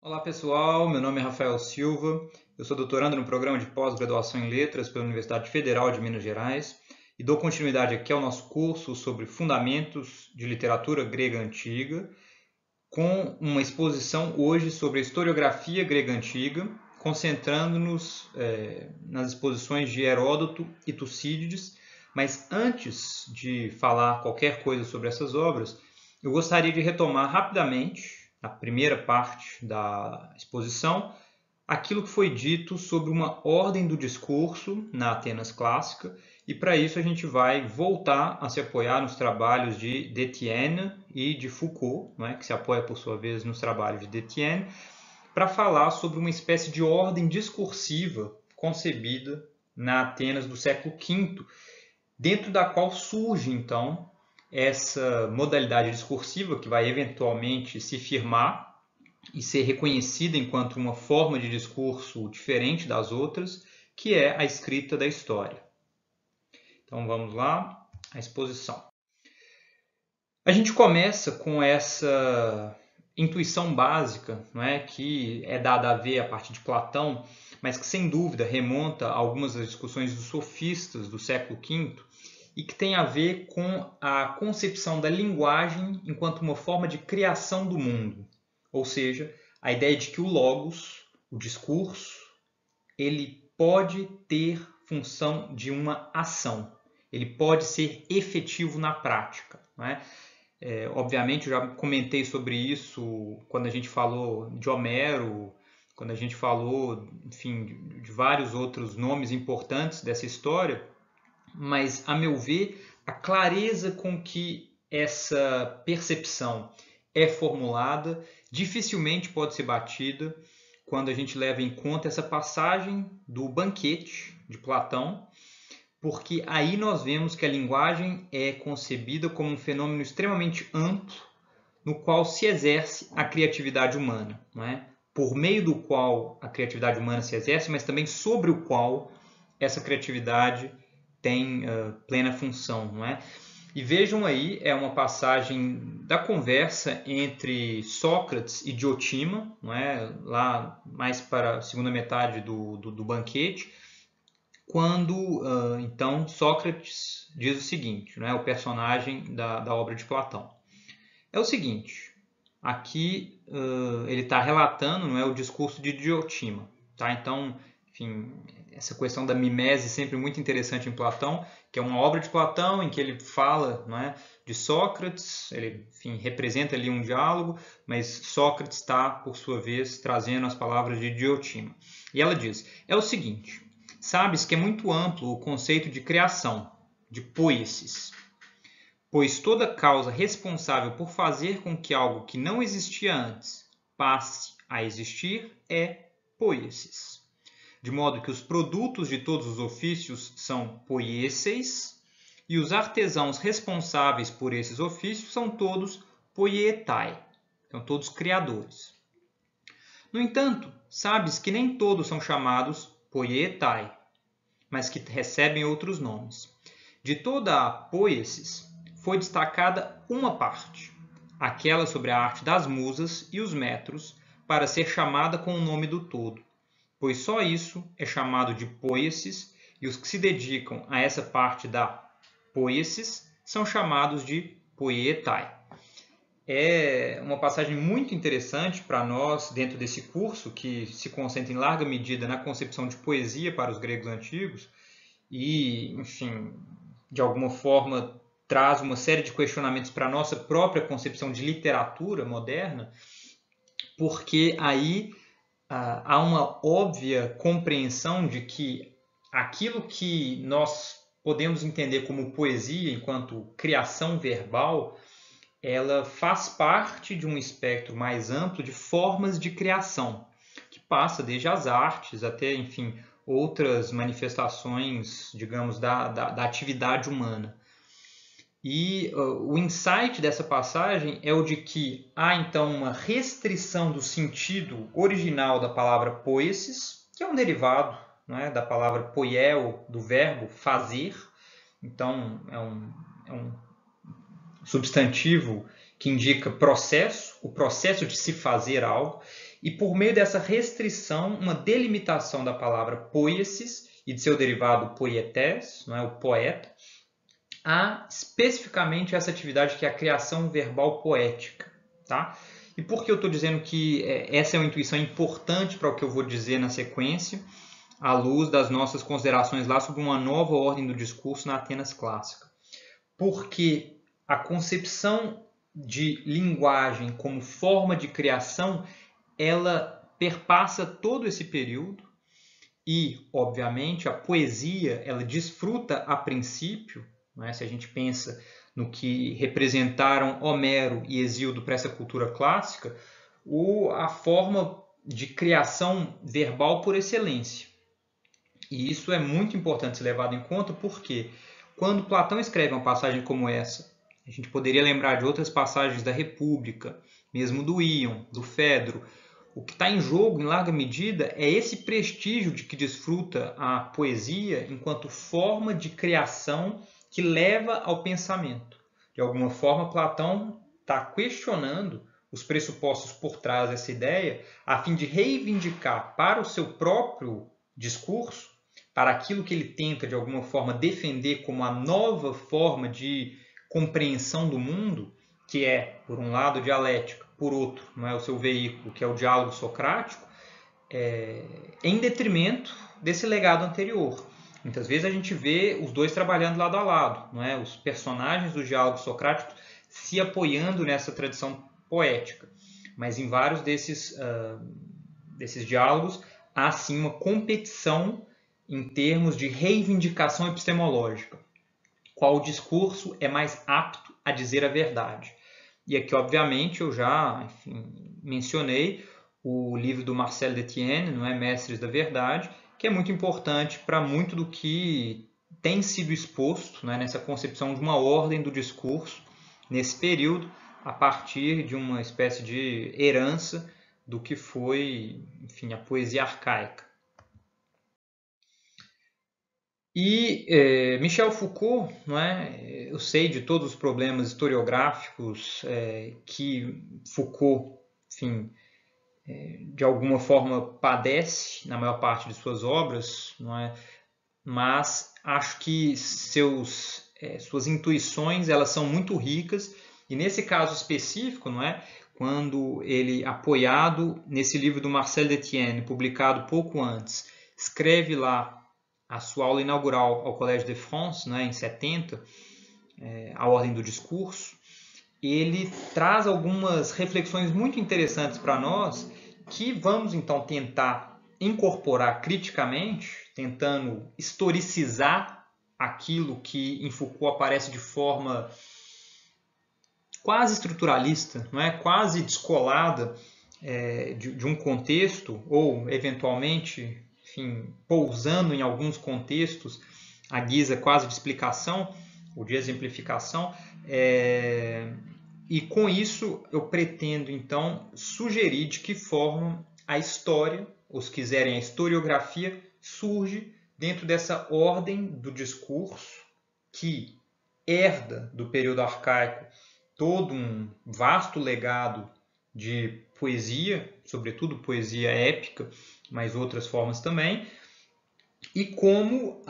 Olá pessoal, meu nome é Rafael Silva, eu sou doutorando no programa de pós-graduação em Letras pela Universidade Federal de Minas Gerais e dou continuidade aqui ao nosso curso sobre Fundamentos de Literatura Grega Antiga, com uma exposição hoje sobre a historiografia grega antiga, concentrando-nos nas exposições de Heródoto e Tucídides. Mas antes de falar qualquer coisa sobre essas obras, eu gostaria de retomar rapidamente, na primeira parte da exposição, aquilo que foi dito sobre uma ordem do discurso na Atenas clássica, e para isso a gente vai voltar a se apoiar nos trabalhos de Detienne e de Foucault, que se apoia por sua vez nos trabalhos de Detienne, para falar sobre uma espécie de ordem discursiva concebida na Atenas do século V, dentro da qual surge então essa modalidade discursiva que vai eventualmente se firmar e ser reconhecida enquanto uma forma de discurso diferente das outras, que é a escrita da história. Então vamos lá, a exposição. A gente começa com essa intuição básica, que é dada a ver a partir de Platão, mas que sem dúvida remonta a algumas das discussões dos sofistas do século V, e que tem a ver com a concepção da linguagem enquanto uma forma de criação do mundo. Ou seja, a ideia de que o logos, o discurso, ele pode ter função de uma ação. Ele pode ser efetivo na prática. Obviamente, eu já comentei sobre isso quando a gente falou de Homero, quando a gente falou, enfim, de vários outros nomes importantes dessa história, mas, a meu ver, a clareza com que essa percepção é formulada dificilmente pode ser batida quando a gente leva em conta essa passagem do banquete de Platão, porque aí nós vemos que a linguagem é concebida como um fenômeno extremamente amplo no qual se exerce a criatividade humana, por meio do qual a criatividade humana se exerce, mas também sobre o qual essa criatividade tem plena função. E vejam aí, é uma passagem da conversa entre Sócrates e Diotima, lá mais para a segunda metade do banquete, quando então Sócrates diz o seguinte, o personagem da obra de Platão. É o seguinte, aqui ele está relatando o discurso de Diotima. Então, enfim, essa questão da mimese é sempre muito interessante em Platão, que é uma obra de Platão em que ele fala de Sócrates, ele representa ali um diálogo, mas Sócrates está, por sua vez, trazendo as palavras de Diotima. E ela diz, é o seguinte, sabes que é muito amplo o conceito de criação, de poiesis, pois toda causa responsável por fazer com que algo que não existia antes passe a existir é poiesis. De modo que os produtos de todos os ofícios são poieses e os artesãos responsáveis por esses ofícios são todos poietai, são todos criadores. No entanto, sabes que nem todos são chamados poietai, mas que recebem outros nomes. De toda a poiesis foi destacada uma parte, aquela sobre a arte das musas e os metros, para ser chamada com o nome do todo, pois só isso é chamado de poiesis, e os que se dedicam a essa parte da poiesis são chamados de poietai. É uma passagem muito interessante para nós dentro desse curso, que se concentra em larga medida na concepção de poesia para os gregos antigos e, enfim, de alguma forma traz uma série de questionamentos para a nossa própria concepção de literatura moderna, porque aí há uma óbvia compreensão de que aquilo que nós podemos entender como poesia enquanto criação verbal, ela faz parte de um espectro mais amplo de formas de criação, que passa desde as artes até, enfim, outras manifestações, digamos, da atividade humana. E o insight dessa passagem é o de que há então uma restrição do sentido original da palavra poiesis, que é um derivado da palavra poieo, do verbo fazer. Então é um substantivo que indica processo, o processo de se fazer algo. e por meio dessa restrição, uma delimitação da palavra poiesis e de seu derivado poietes, não é, o poeta, há especificamente essa atividade que é a criação verbal poética. Tá? E por que eu estou dizendo que essa é uma intuição importante para o que eu vou dizer na sequência, à luz das nossas considerações lá sobre uma nova ordem do discurso na Atenas clássica? Porque a concepção de linguagem como forma de criação, ela perpassa todo esse período e, obviamente, a poesia, ela desfruta a princípio, né, se a gente pensa no que representaram Homero e Hesíodo para essa cultura clássica, a forma de criação verbal por excelência. E isso é muito importante ser levado em conta porque quando Platão escreve uma passagem como essa, a gente poderia lembrar de outras passagens da República, mesmo do Ion, do Fedro. O que está em jogo, em larga medida, é esse prestígio de que desfruta a poesia enquanto forma de criação que leva ao pensamento. De alguma forma, Platão está questionando os pressupostos por trás dessa ideia, a fim de reivindicar para o seu próprio discurso, para aquilo que ele tenta, de alguma forma, defender como a nova forma de compreensão do mundo, que é, por um lado, dialética, por outro, não é, o seu veículo, que é o diálogo socrático, em detrimento desse legado anterior. Muitas vezes a gente vê os dois trabalhando lado a lado, não é? Os personagens do diálogo socrático se apoiando nessa tradição poética. Mas em vários desses diálogos há sim uma competição em termos de reivindicação epistemológica. Qual discurso é mais apto a dizer a verdade? E aqui, obviamente, eu já mencionei o livro do Marcel Detienne, não é? Mestres da Verdade, que é muito importante para muito do que tem sido exposto, né, nessa concepção de uma ordem do discurso nesse período, a partir de uma espécie de herança do que foi, enfim, a poesia arcaica. E Michel Foucault, não é? Eu sei de todos os problemas historiográficos que Foucault, enfim, de alguma forma padece na maior parte de suas obras, não é? Mas acho que suas intuições elas são muito ricas e nesse caso específico, não é? Quando ele, apoiado nesse livro do Marcel Detienne, publicado pouco antes, escreve lá a sua aula inaugural ao Collège de France, né, em 70, a Ordem do Discurso, ele traz algumas reflexões muito interessantes para nós que vamos então tentar incorporar criticamente, tentando historicizar aquilo que em Foucault aparece de forma quase estruturalista, não é? Quase descolada de um contexto ou, eventualmente, enfim, pousando em alguns contextos à guisa quase de explicação ou de exemplificação. E com isso eu pretendo então sugerir de que forma a história, ou se quiserem a historiografia, surge dentro dessa ordem do discurso que herda do período arcaico todo um vasto legado de poesia, sobretudo poesia épica, mas outras formas também, e como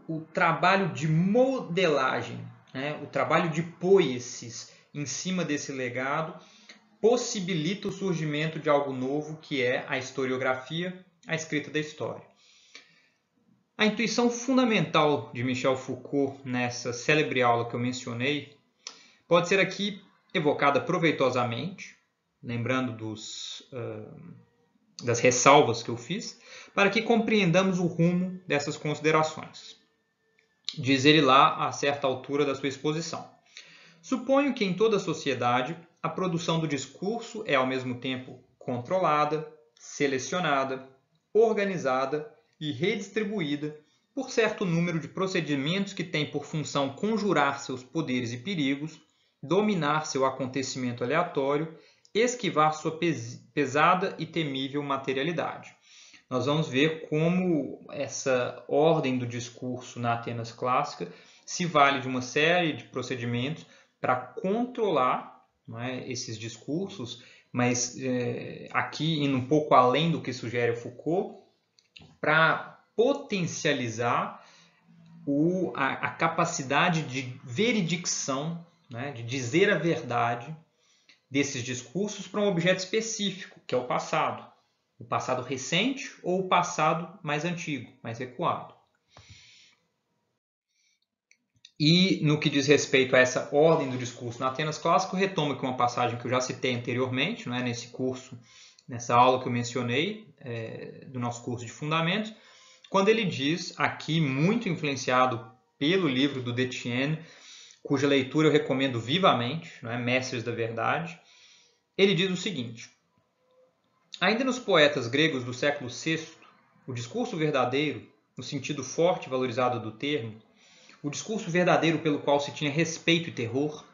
o trabalho de modelagem, né, o trabalho de poiesis em cima desse legado possibilita o surgimento de algo novo que é a historiografia, a escrita da história. A intuição fundamental de Michel Foucault nessa célebre aula que eu mencionei pode ser aqui evocada proveitosamente, lembrando das ressalvas que eu fiz, para que compreendamos o rumo dessas considerações. Diz ele lá a certa altura da sua exposição. Suponho que em toda a sociedade a produção do discurso é ao mesmo tempo controlada, selecionada, organizada e redistribuída por certo número de procedimentos que têm por função conjurar seus poderes e perigos, dominar seu acontecimento aleatório, esquivar sua pesada e temível materialidade. Nós vamos ver como essa ordem do discurso na Atenas clássica se vale de uma série de procedimentos para controlar, não é, esses discursos, mas aqui indo um pouco além do que sugere o Foucault, para potencializar a capacidade de veridicção, né, de dizer a verdade desses discursos para um objeto específico, que é o passado recente ou o passado mais antigo, mais recuado. E no que diz respeito a essa ordem do discurso na Atenas clássico, retomo aqui uma passagem que eu já citei anteriormente, não é, nesse curso, nessa aula que eu mencionei, do nosso curso de Fundamentos, quando ele diz, aqui muito influenciado pelo livro do Detienne, cuja leitura eu recomendo vivamente, não é, Mestres da Verdade, ele diz o seguinte: ainda nos poetas gregos do século VI, o discurso verdadeiro, no sentido forte e valorizado do termo, o discurso verdadeiro pelo qual se tinha respeito e terror,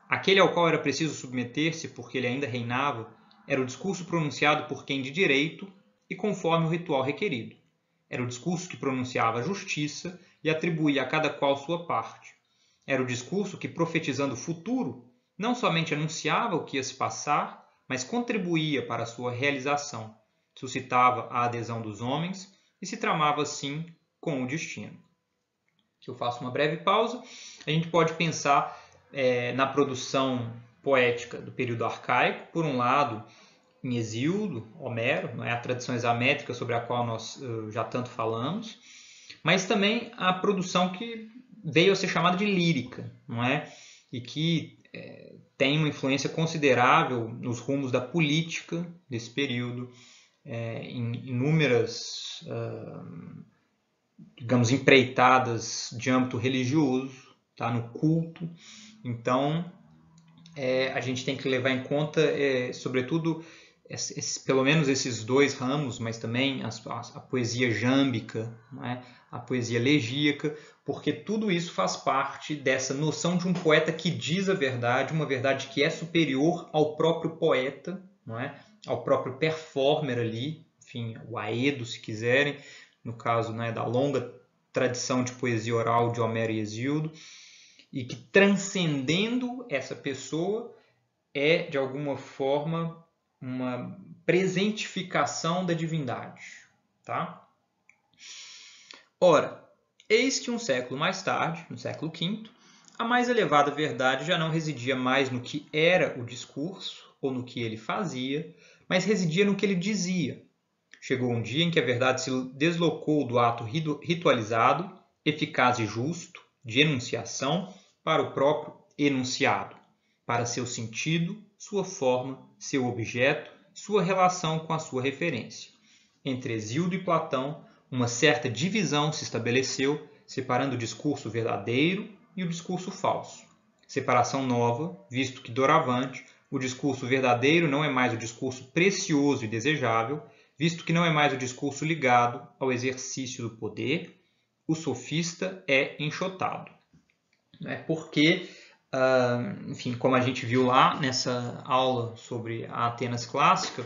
aquele ao qual era preciso submeter-se porque ele ainda reinava, era o discurso pronunciado por quem de direito e conforme o ritual requerido. Era o discurso que pronunciava a justiça e atribuía a cada qual sua parte. Era o discurso que, profetizando o futuro, não somente anunciava o que ia se passar, mas contribuía para a sua realização, suscitava a adesão dos homens e se tramava assim com o destino. Se eu faço uma breve pausa, a gente pode pensar na produção poética do período arcaico, por um lado, em Hesíodo, Homero, não é, a tradição examétrica sobre a qual nós já tanto falamos, mas também a produção que veio a ser chamada de lírica, não é? E que tem uma influência considerável nos rumos da política desse período, em inúmeras, digamos, empreitadas de âmbito religioso, tá? No culto. Então, a gente tem que levar em conta, sobretudo, pelo menos esses dois ramos, mas também a poesia jâmbica, né? A poesia elegíaca, porque tudo isso faz parte dessa noção de um poeta que diz a verdade, uma verdade que é superior ao próprio poeta, não é? Ao próprio performer ali, enfim, o aedo, se quiserem, no caso, né, da longa tradição de poesia oral de Homero e Hesíodo, e que transcendendo essa pessoa é, de alguma forma, uma presentificação da divindade. Tá? Ora, eis que um século mais tarde, no século V, a mais elevada verdade já não residia mais no que era o discurso ou no que ele fazia, mas residia no que ele dizia. Chegou um dia em que a verdade se deslocou do ato ritualizado, eficaz e justo, de enunciação, para o próprio enunciado, para seu sentido, sua forma, seu objeto, sua relação com a sua referência. Entre Hesíodo e Platão, uma certa divisão se estabeleceu, separando o discurso verdadeiro e o discurso falso. Separação nova, visto que, doravante, o discurso verdadeiro não é mais o discurso precioso e desejável, visto que não é mais o discurso ligado ao exercício do poder, o sofista é enxotado. Porque, enfim, como a gente viu lá nessa aula sobre a Atenas clássica,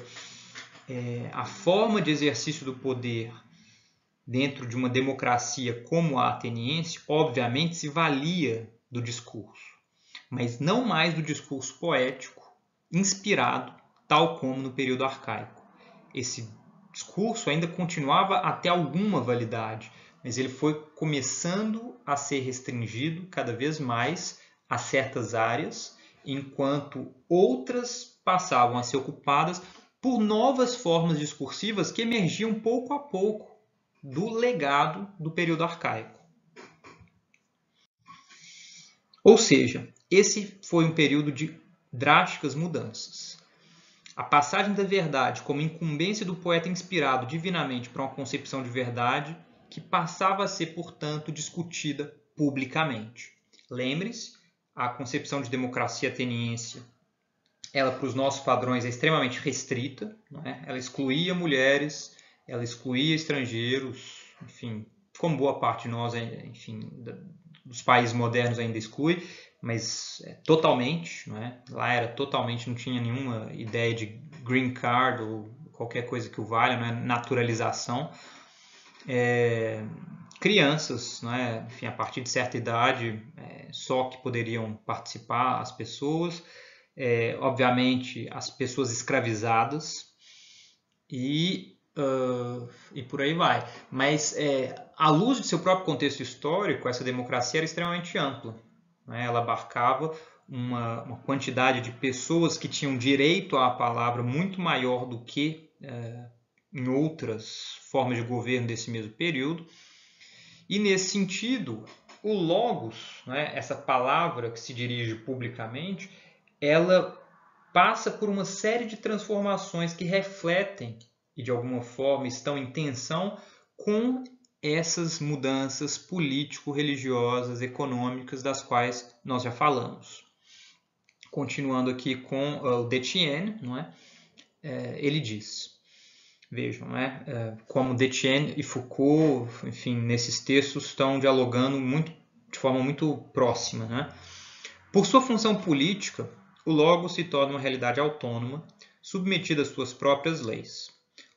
a forma de exercício do poder dentro de uma democracia como a ateniense, obviamente se valia do discurso, mas não mais do discurso poético, inspirado, tal como no período arcaico. Esse discurso ainda continuava a ter alguma validade, mas ele foi começando a ser restringido cada vez mais a certas áreas, enquanto outras passavam a ser ocupadas por novas formas discursivas que emergiam pouco a pouco do legado do período arcaico. Ou seja, esse foi um período de drásticas mudanças. A passagem da verdade como incumbência do poeta inspirado divinamente para uma concepção de verdade que passava a ser, portanto, discutida publicamente. Lembre-se, a concepção de democracia ateniense, ela para os nossos padrões é extremamente restrita, não é? Ela excluía mulheres, ela excluía estrangeiros, enfim, como boa parte de nós, enfim, dos países modernos ainda exclui, mas totalmente, não é? Lá era totalmente, não tinha nenhuma ideia de green card ou qualquer coisa que o valha, não é? Naturalização. Crianças, não é? Enfim, a partir de certa idade, só que poderiam participar as pessoas, obviamente, as pessoas escravizadas e por aí vai. Mas, à luz de seu próprio contexto histórico, essa democracia era extremamente ampla, né? Ela abarcava uma quantidade de pessoas que tinham direito à palavra muito maior do que em outras formas de governo desse mesmo período. E, nesse sentido, o logos, né, essa palavra que se dirige publicamente, ela passa por uma série de transformações que refletem e, de alguma forma, estão em tensão com essas mudanças político-religiosas, econômicas, das quais nós já falamos. Continuando aqui com o Detienne, não é? Ele diz, vejam, como Detienne e Foucault, enfim, nesses textos estão dialogando de forma muito próxima, né? Por sua função política, o logos se torna uma realidade autônoma, submetida às suas próprias leis.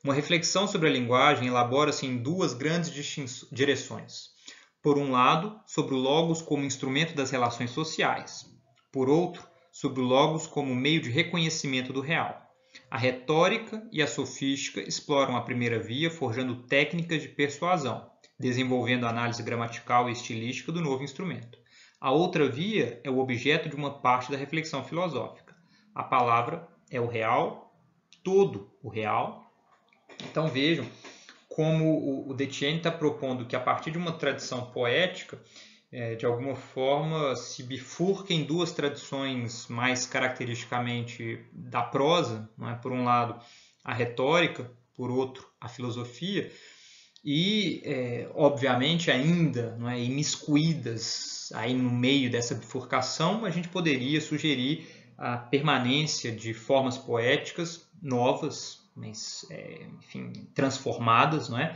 Uma reflexão sobre a linguagem elabora-se em duas grandes direções. Por um lado, sobre o logos como instrumento das relações sociais. Por outro, sobre o logos como meio de reconhecimento do real. A retórica e a sofística exploram a primeira via, forjando técnicas de persuasão, desenvolvendo a análise gramatical e estilística do novo instrumento. A outra via é o objeto de uma parte da reflexão filosófica. A palavra é o real, todo o real. Então vejam como o Detienne está propondo que, a partir de uma tradição poética, de alguma forma se bifurca em duas tradições mais caracteristicamente da prosa, não é? Por um lado a retórica, por outro a filosofia, e obviamente ainda, não é, imiscuídas aí no meio dessa bifurcação, a gente poderia sugerir a permanência de formas poéticas novas, mas enfim, transformadas, não é?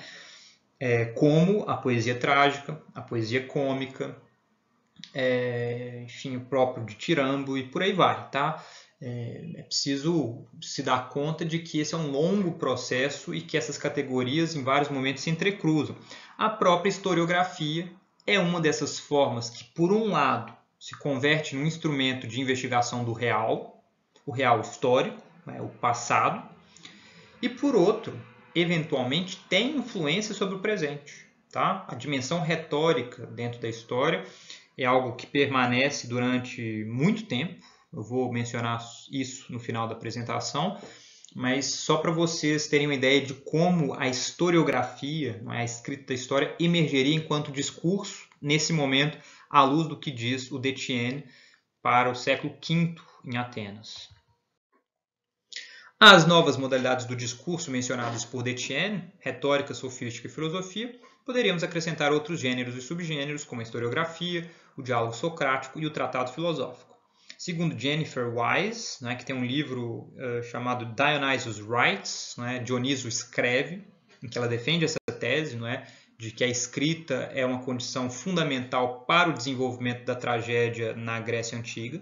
Como a poesia trágica, a poesia cômica, enfim, o próprio Dithyrambo e por aí vai, tá? É preciso se dar conta de que esse é um longo processo e que essas categorias em vários momentos se entrecruzam. A própria historiografia é uma dessas formas que, por um lado, se converte num instrumento de investigação do real, o real histórico, né, o passado, e por outro, eventualmente tem influência sobre o presente. Tá? A dimensão retórica dentro da história é algo que permanece durante muito tempo. Eu vou mencionar isso no final da apresentação, mas só para vocês terem uma ideia de como a historiografia, a escrita da história, emergeria enquanto discurso nesse momento, à luz do que diz o Detienne para o século V em Atenas. As novas modalidades do discurso mencionadas por Detienne, retórica, sofística e filosofia, poderíamos acrescentar outros gêneros e subgêneros, como a historiografia, o diálogo socrático e o tratado filosófico. Segundo Jennifer Wise, que tem um livro chamado Dionysus Writes, Dioniso escreve, em que ela defende essa tese, de que a escrita é uma condição fundamental para o desenvolvimento da tragédia na Grécia Antiga.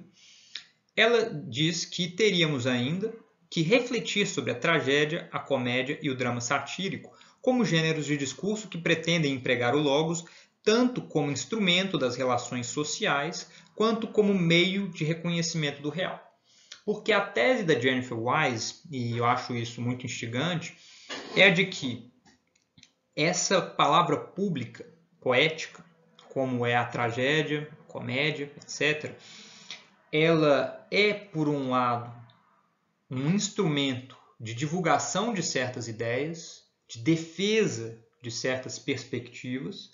Ela diz que teríamos ainda que refletir sobre a tragédia, a comédia e o drama satírico como gêneros de discurso que pretendem empregar o logos tanto como instrumento das relações sociais, quanto como meio de reconhecimento do real. Porque a tese da Jennifer Wise, e eu acho isso muito instigante, é a de que essa palavra pública, poética, como é a tragédia, a comédia, etc., ela é, por um lado, um instrumento de divulgação de certas ideias, de defesa de certas perspectivas,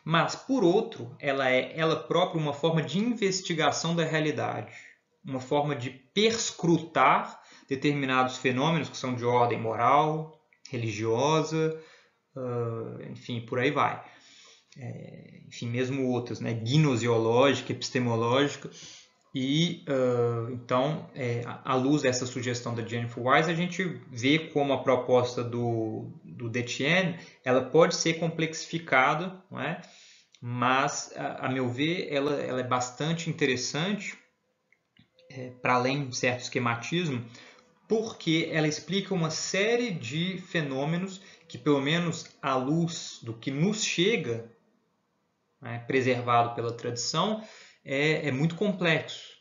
mas, por outro, ela é ela própria uma forma de investigação da realidade, uma forma de perscrutar determinados fenômenos que são de ordem moral, religiosa, enfim, por aí vai. Enfim, mesmo outras, gnoseológica, epistemológica. E, então, à luz dessa sugestão da Jennifer Wise, a gente vê como a proposta do Detienne ela pode ser complexificada, não é? Mas, a meu ver, ela é bastante interessante, para além de certo esquematismo, porque ela explica uma série de fenômenos que, pelo menos à luz do que nos chega, preservado pela tradição, é muito complexo.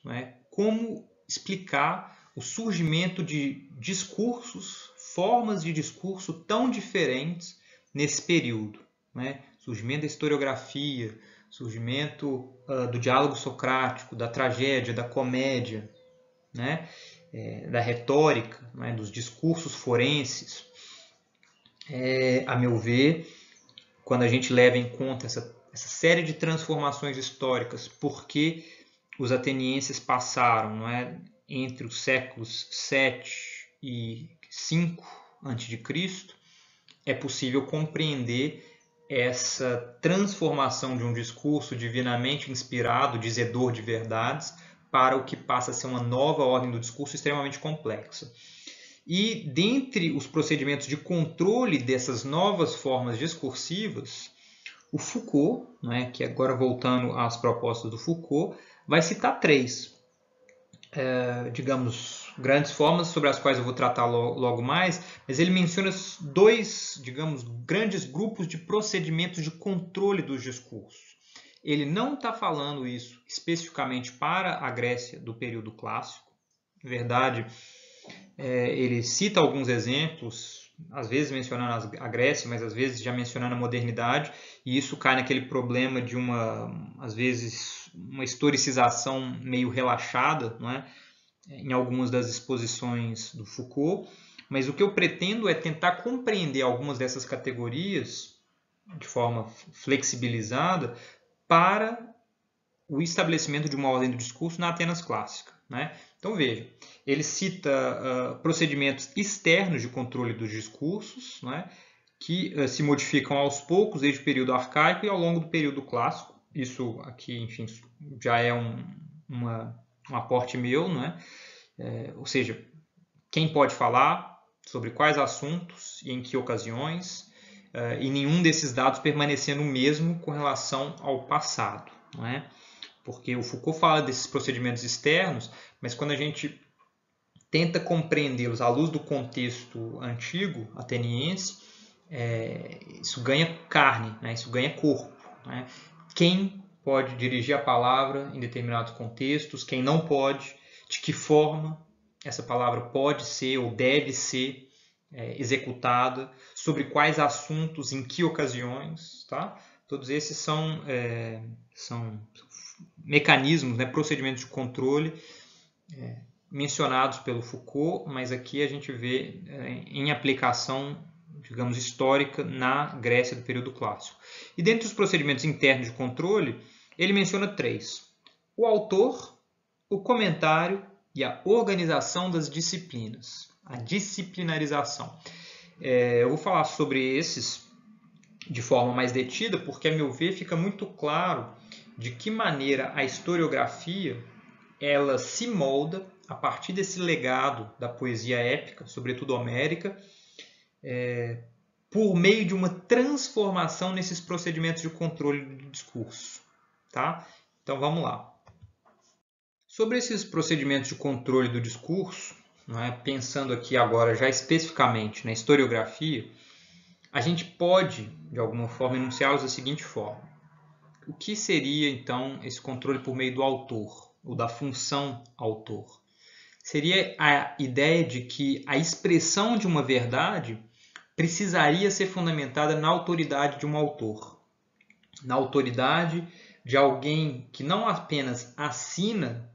Como explicar o surgimento de discursos, formas de discurso tão diferentes nesse período, né? Surgimento da historiografia, surgimento do diálogo socrático, da tragédia, da comédia, né? Da retórica, né? Dos discursos forenses. A meu ver, quando a gente leva em conta essa série de transformações históricas, porque os atenienses passaram, não é, entre os séculos 7 e 5 a.C., é possível compreender essa transformação de um discurso divinamente inspirado, dizedor de verdades, para o que passa a ser uma nova ordem do discurso extremamente complexa. E dentre os procedimentos de controle dessas novas formas discursivas, o Foucault, né, que agora voltando às propostas do Foucault, vai citar 3, digamos, grandes formas sobre as quais eu vou tratar logo mais, mas ele menciona 2, digamos, grandes grupos de procedimentos de controle dos discursos. Ele não está falando isso especificamente para a Grécia do período clássico. Na verdade, ele cita alguns exemplos, às vezes mencionando a Grécia, mas às vezes já mencionando a modernidade, e isso cai naquele problema de às vezes, uma historicização meio relaxada, não é? Em algumas das exposições do Foucault, mas o que eu pretendo é tentar compreender algumas dessas categorias de forma flexibilizada para o estabelecimento de uma ordem do discurso na Atenas clássica, né? Então veja, ele cita procedimentos externos de controle dos discursos, né, que se modificam aos poucos desde o período arcaico e ao longo do período clássico. Isso aqui, enfim, já é um aporte meu, né? Ou seja, quem pode falar, sobre quais assuntos e em que ocasiões, e nenhum desses dados permanecendo o mesmo com relação ao passado, não é? Porque o Foucault fala desses procedimentos externos, mas quando a gente tenta compreendê-los à luz do contexto antigo ateniense, isso ganha carne, né? Isso ganha corpo, né? Quem pode dirigir a palavra em determinados contextos, quem não pode, de que forma essa palavra pode ser ou deve ser executada, sobre quais assuntos, em que ocasiões, tá? Todos esses são mecanismos, né, procedimentos de controle mencionados pelo Foucault, mas aqui a gente vê em aplicação, digamos, histórica na Grécia do período clássico. E dentre os procedimentos internos de controle, ele menciona 3. O autor, o comentário e a organização das disciplinas, a disciplinarização. Eu vou falar sobre esses de forma mais detida, porque, a meu ver, fica muito claro de que maneira a historiografia ela se molda a partir desse legado da poesia épica, sobretudo homérica, por meio de uma transformação nesses procedimentos de controle do discurso. Tá? Então vamos lá. Sobre esses procedimentos de controle do discurso, pensando aqui agora já especificamente na historiografia, a gente pode, de alguma forma, enunciá-los da seguinte forma. O que seria, então, esse controle por meio do autor, ou da função autor? Seria a ideia de que a expressão de uma verdade precisaria ser fundamentada na autoridade de um autor, na autoridade de alguém que não apenas assina,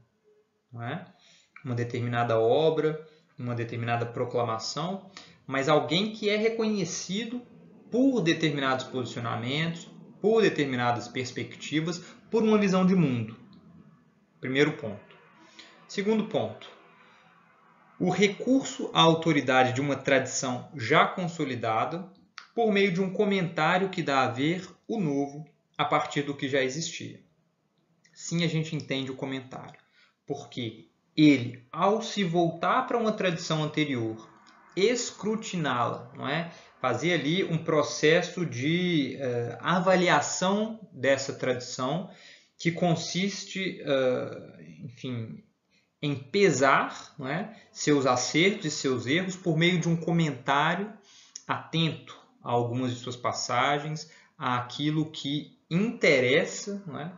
uma determinada obra, uma determinada proclamação, mas alguém que é reconhecido por determinados posicionamentos, por determinadas perspectivas, por uma visão de mundo. Primeiro ponto. Segundo ponto. O recurso à autoridade de uma tradição já consolidada por meio de um comentário que dá a ver o novo a partir do que já existia. Sim, a gente entende o comentário, porque ele, ao se voltar para uma tradição anterior, escrutiná-la, não é? Fazer ali um processo de avaliação dessa tradição que consiste, enfim, em pesar, não é? Seus acertos e seus erros por meio de um comentário atento a algumas de suas passagens, àquilo que interessa, não é?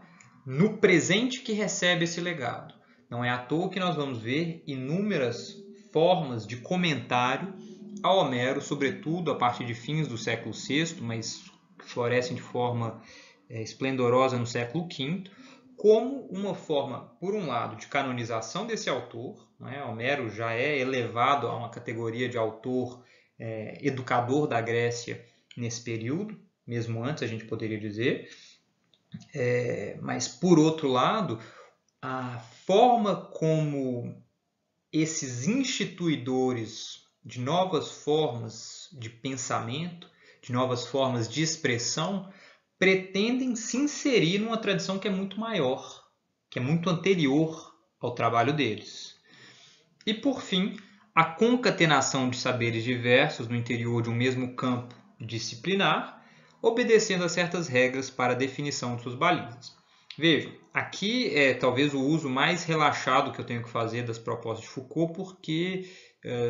No presente que recebe esse legado. Não é à toa que nós vamos ver inúmeras formas de comentário a Homero, sobretudo a partir de fins do século VI, mas florescem de forma esplendorosa no século V, como uma forma, por um lado, de canonização desse autor. Né? Homero já é elevado a uma categoria de autor educador da Grécia nesse período, mesmo antes a gente poderia dizer. Mas, por outro lado, a forma como esses instituidores de novas formas de pensamento, de novas formas de expressão, pretendem se inserir numa tradição que é muito maior, que é muito anterior ao trabalho deles. E, por fim, a concatenação de saberes diversos no interior de um mesmo campo disciplinar, obedecendo a certas regras para a definição de suas balizas. Vejam, aqui é talvez o uso mais relaxado que eu tenho que fazer das propostas de Foucault, porque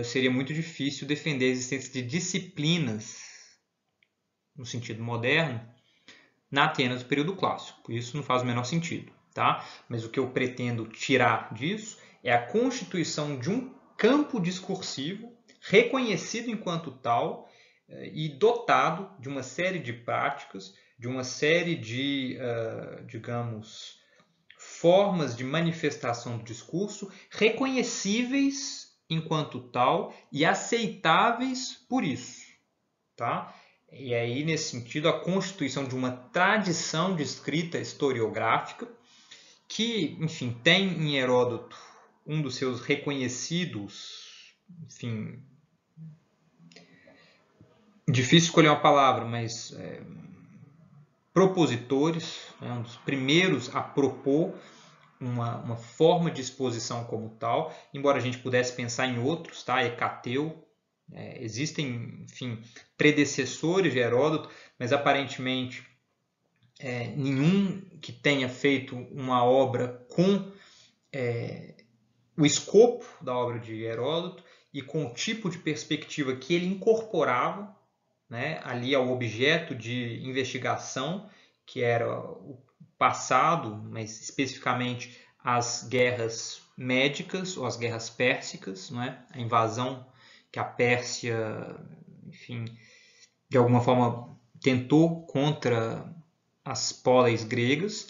seria muito difícil defender a existência de disciplinas, no sentido moderno, na Atenas do período clássico. Isso não faz o menor sentido. Tá? Mas o que eu pretendo tirar disso é a constituição de um campo discursivo reconhecido enquanto tal e dotado de uma série de práticas, de uma série de, digamos, formas de manifestação do discurso reconhecíveis enquanto tal e aceitáveis por isso. Tá? E aí, nesse sentido, a constituição de uma tradição de escrita historiográfica que, enfim, tem em Heródoto um dos seus reconhecidos, enfim, difícil escolher uma palavra, mas propositores, um dos primeiros a propor uma forma de exposição como tal, embora a gente pudesse pensar em outros, tá? Hecateu, existem, enfim, predecessores de Heródoto, mas aparentemente nenhum que tenha feito uma obra com o escopo da obra de Heródoto e com o tipo de perspectiva que ele incorporava, né, ali ao objeto de investigação, que era o passado, mas especificamente as guerras médicas ou as guerras pérsicas, né, a invasão que a Pérsia, enfim, de alguma forma tentou contra as polis gregas.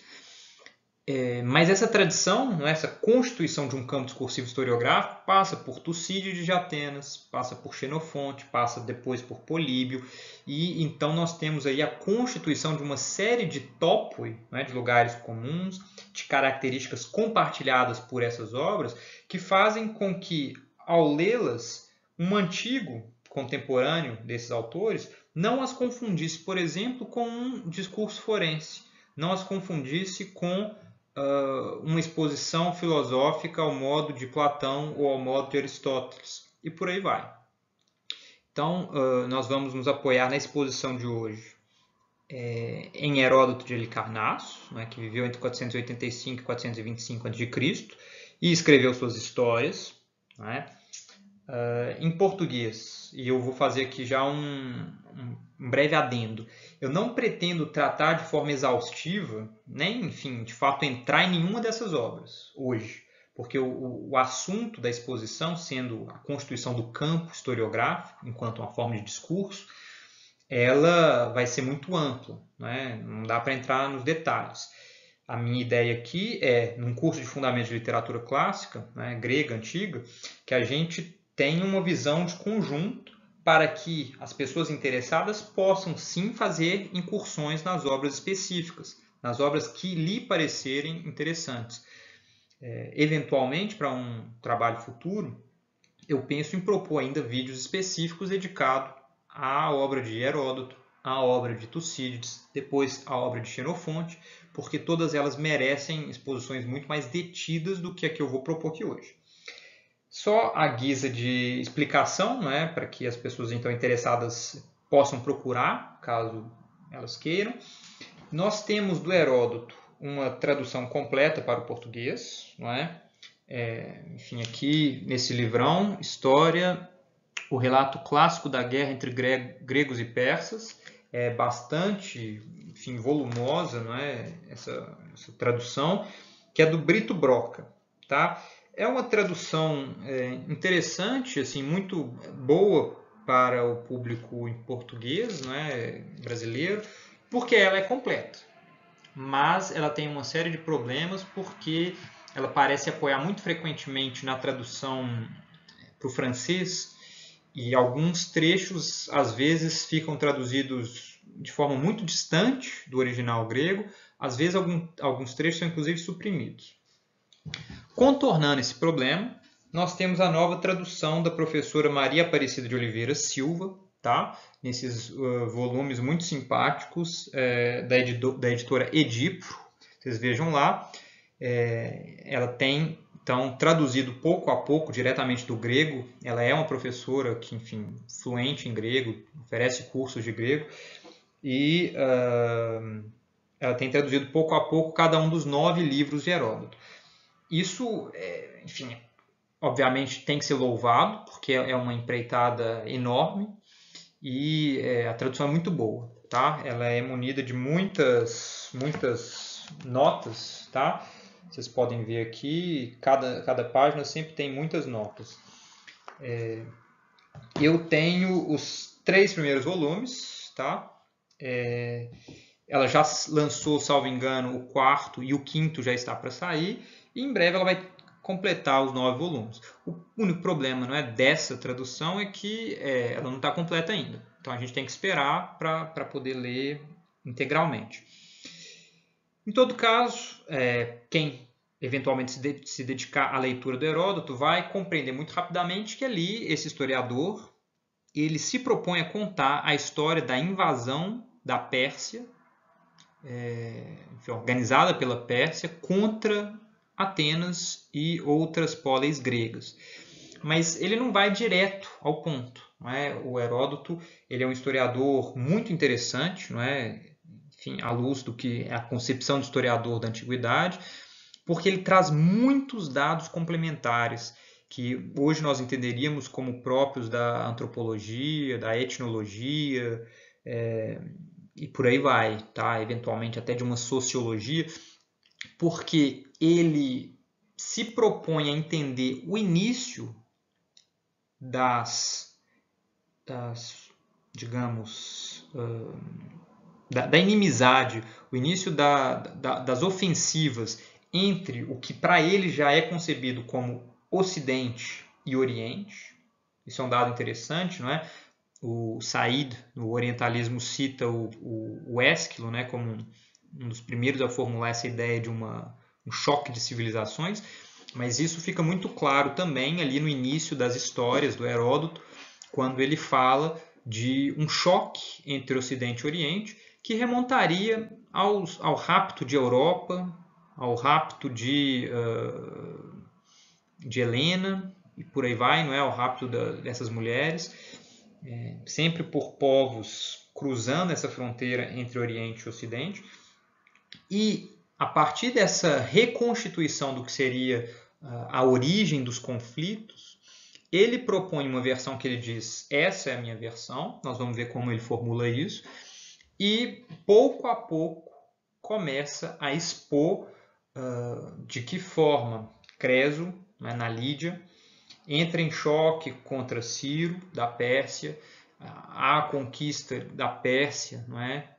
Mas essa tradição, essa constituição de um campo discursivo historiográfico passa por Tucídides de Atenas, passa por Xenofonte, passa depois por Políbio, e então nós temos aí a constituição de uma série de topoi, de lugares comuns, de características compartilhadas por essas obras, que fazem com que, ao lê-las, um antigo contemporâneo desses autores não as confundisse, por exemplo, com um discurso forense, não as confundisse com uma exposição filosófica ao modo de Platão ou ao modo de Aristóteles, e por aí vai. Então, nós vamos nos apoiar na exposição de hoje em Heródoto de Halicarnasso, que viveu entre 485 e 425 a.C. e escreveu suas histórias, em português. E eu vou fazer aqui já um breve adendo. Eu não pretendo tratar de forma exaustiva, nem, enfim, de fato entrar em nenhuma dessas obras hoje, porque o assunto da exposição, sendo a constituição do campo historiográfico, enquanto uma forma de discurso, ela vai ser muito ampla, não dá para entrar nos detalhes. A minha ideia aqui é, num curso de Fundamentos de Literatura Clássica, grega, antiga, que a gente tenha uma visão de conjunto para que as pessoas interessadas possam sim fazer incursões nas obras específicas, nas obras que lhe parecerem interessantes. Eventualmente, para um trabalho futuro, eu penso em propor ainda vídeos específicos dedicados à obra de Heródoto, à obra de Tucídides, depois à obra de Xenofonte, porque todas elas merecem exposições muito mais detidas do que a que eu vou propor aqui hoje. Só a guisa de explicação, para que as pessoas então interessadas possam procurar, caso elas queiram. Nós temos do Heródoto uma tradução completa para o português, enfim, aqui nesse livrão, História, o relato clássico da guerra entre gregos e persas, é bastante, enfim, volumosa, essa tradução, que é do Brito Broca. tá? É uma tradução interessante, assim, muito boa para o público em português, né, brasileiro, porque ela é completa. Mas ela tem uma série de problemas porque ela parece apoiar muito frequentemente na tradução para o francês e alguns trechos às vezes ficam traduzidos de forma muito distante do original grego, às vezes alguns trechos são inclusive suprimidos. Contornando esse problema, nós temos a nova tradução da professora Maria Aparecida de Oliveira Silva, tá? Nesses volumes muito simpáticos da editora Edipro. Vocês vejam lá. Ela tem, então, traduzido pouco a pouco diretamente do grego. Ela é uma professora que, enfim, fluente em grego, oferece cursos de grego. E ela tem traduzido pouco a pouco cada um dos 9 livros de Heródoto. Isso, enfim, obviamente tem que ser louvado, porque é uma empreitada enorme e a tradução é muito boa, tá? Ela é munida de muitas notas, tá? Vocês podem ver aqui, cada página sempre tem muitas notas. Eu tenho os 3 primeiros volumes, tá? Ela já lançou, salvo engano, o 4º e o 5º já está para sair. E em breve ela vai completar os 9 volumes. O único problema, não é, dessa tradução é que ela não está completa ainda. Então a gente tem que esperar para poder ler integralmente. Em todo caso, quem eventualmente se dedicar à leitura do Heródoto vai compreender muito rapidamente que ali esse historiador ele se propõe a contar a história da invasão da Pérsia, organizada pela Pérsia, contra Atenas e outras polis gregas. Mas ele não vai direto ao ponto. Não é? O Heródoto ele é um historiador muito interessante, não é? Enfim, à luz do que é a concepção de historiador da antiguidade, porque ele traz muitos dados complementares que hoje nós entenderíamos como próprios da antropologia, da etnologia, e por aí vai, tá? Eventualmente até de uma sociologia, porque ele se propõe a entender o início digamos, da inimizade, o início das ofensivas entre o que para ele já é concebido como Ocidente e Oriente. Isso é um dado interessante, não é? O Said, no orientalismo, cita o Ésquilo, né, como um dos primeiros a formular essa ideia de um choque de civilizações, mas isso fica muito claro também ali no início das histórias do Heródoto, quando ele fala de um choque entre Ocidente e Oriente, que remontaria ao rapto de Europa, ao rapto de Helena, e por aí vai, não é? Ao rapto dessas mulheres, sempre por povos cruzando essa fronteira entre Oriente e Ocidente. E a partir dessa reconstituição do que seria a origem dos conflitos, ele propõe uma versão que ele diz, essa é a minha versão, nós vamos ver como ele formula isso, e pouco a pouco começa a expor de que forma Creso, né, na Lídia, entra em choque contra Ciro, da Pérsia, a conquista da Pérsia, não é?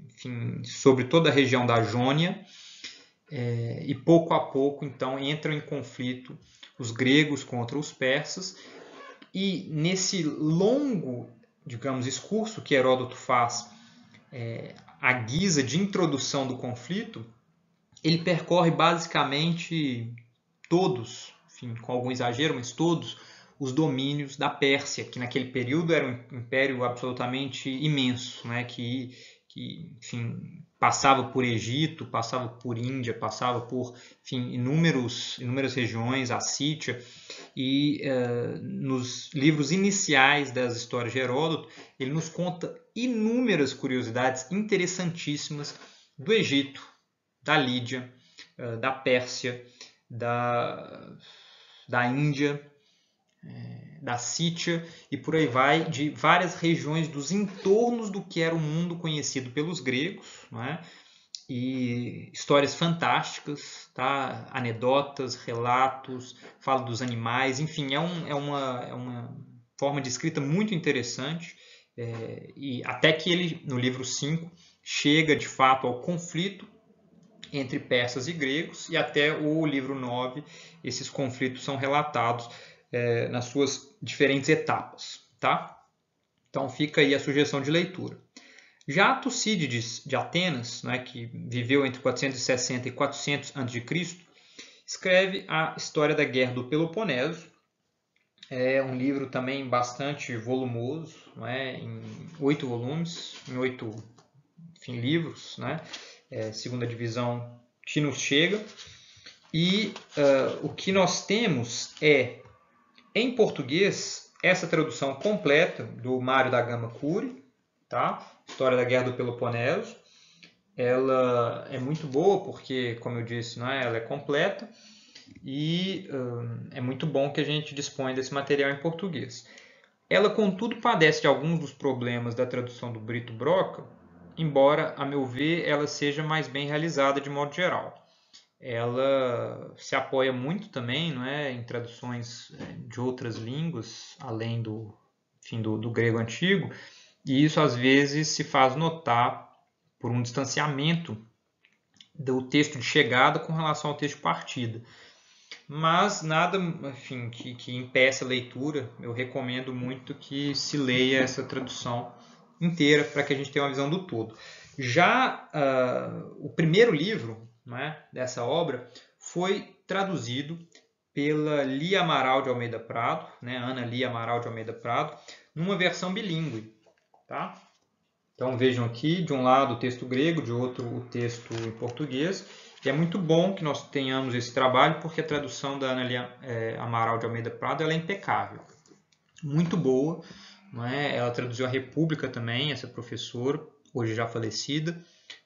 Enfim, sobre toda a região da Jônia, e pouco a pouco, então, entram em conflito os gregos contra os persas, e nesse longo, digamos, discurso que Heródoto faz à guisa de introdução do conflito, ele percorre basicamente todos, enfim, com algum exagero, mas todos os domínios da Pérsia, que naquele período era um império absolutamente imenso, né? que enfim, passava por Egito, passava por Índia, passava por, enfim, inúmeras regiões, a Sítia, e nos livros iniciais das histórias de Heródoto, ele nos conta inúmeras curiosidades interessantíssimas do Egito, da Lídia, da Pérsia, da Índia, da Sítia e por aí vai, de várias regiões dos entornos do que era o mundo conhecido pelos gregos, não é? e histórias fantásticas, tá? Anedotas, relatos, fala dos animais, enfim, é uma forma de escrita muito interessante, e até que ele, no livro 5, chega de fato ao conflito entre persas e gregos, e até o livro 9, esses conflitos são relatados nas suas diferentes etapas, tá? Então fica aí a sugestão de leitura. Já Tucídides de Atenas, né, que viveu entre 460 e 400 a.C., escreve a história da Guerra do Peloponeso. É um livro também bastante volumoso, né, em 8 volumes, em 8 livros, né, segunda divisão que nos chega. E o que nós temos em português, essa tradução completa do Mário da Gama Cury, tá? História da Guerra do Peloponeso. Ela é muito boa porque, como eu disse, ela é completa e é muito bom que a gente dispõe desse material em português. Ela, contudo, padece de alguns dos problemas da tradução do Brito Broca, embora, a meu ver, ela seja mais bem realizada de modo geral. Ela se apoia muito também, em traduções de outras línguas, além do grego antigo, e isso às vezes se faz notar por um distanciamento do texto de chegada com relação ao texto de partida. Mas nada, enfim, que impeça a leitura. Eu recomendo muito que se leia essa tradução inteira para que a gente tenha uma visão do todo. Já o primeiro livro, dessa obra foi traduzido pela Lia Amaral de Almeida Prado, Ana Lia Amaral de Almeida Prado, numa versão bilíngue. Tá? Então vejam aqui, de um lado o texto grego, de outro o texto em português. E é muito bom que nós tenhamos esse trabalho, porque a tradução da Ana Lia Amaral de Almeida Prado ela é impecável. Muito boa. Ela traduziu a República também, essa professora, hoje já falecida.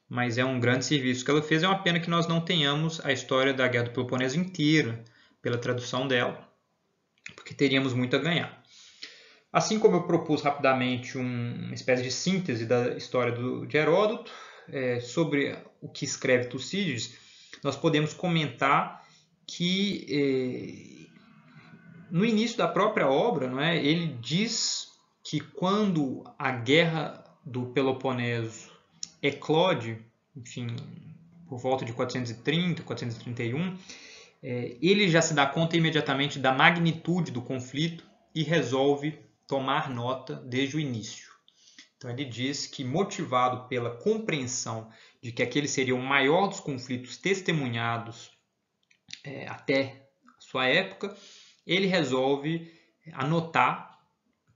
Mas é um grande serviço que ela fez. É uma pena que nós não tenhamos a história da Guerra do Peloponeso inteira pela tradução dela, porque teríamos muito a ganhar. Assim como eu propus rapidamente uma espécie de síntese da história de Heródoto, sobre o que escreve Tucídides, nós podemos comentar que no início da própria obra, ele diz que quando a Guerra do Peloponeso eclode, enfim, por volta de 430, 431, ele já se dá conta imediatamente da magnitude do conflito e resolve tomar nota desde o início. Então ele diz que, motivado pela compreensão de que aquele seria o maior dos conflitos testemunhados até a sua época, ele resolve anotar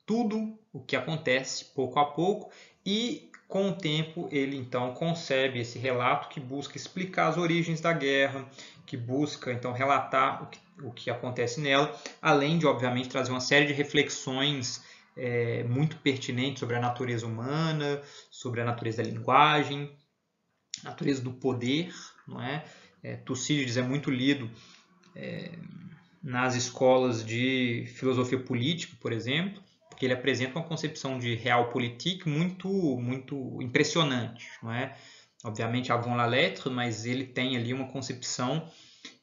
tudo o que acontece pouco a pouco e, com o tempo, ele então concebe esse relato que busca explicar as origens da guerra, que busca então relatar o que acontece nela, além de, obviamente, trazer uma série de reflexões muito pertinentes sobre a natureza humana, sobre a natureza da linguagem, a natureza do poder. Não é? Tucídides é muito lido nas escolas de filosofia política, por exemplo, porque ele apresenta uma concepção de realpolitik muito impressionante. Não é? Obviamente, avant la lettre, mas ele tem ali uma concepção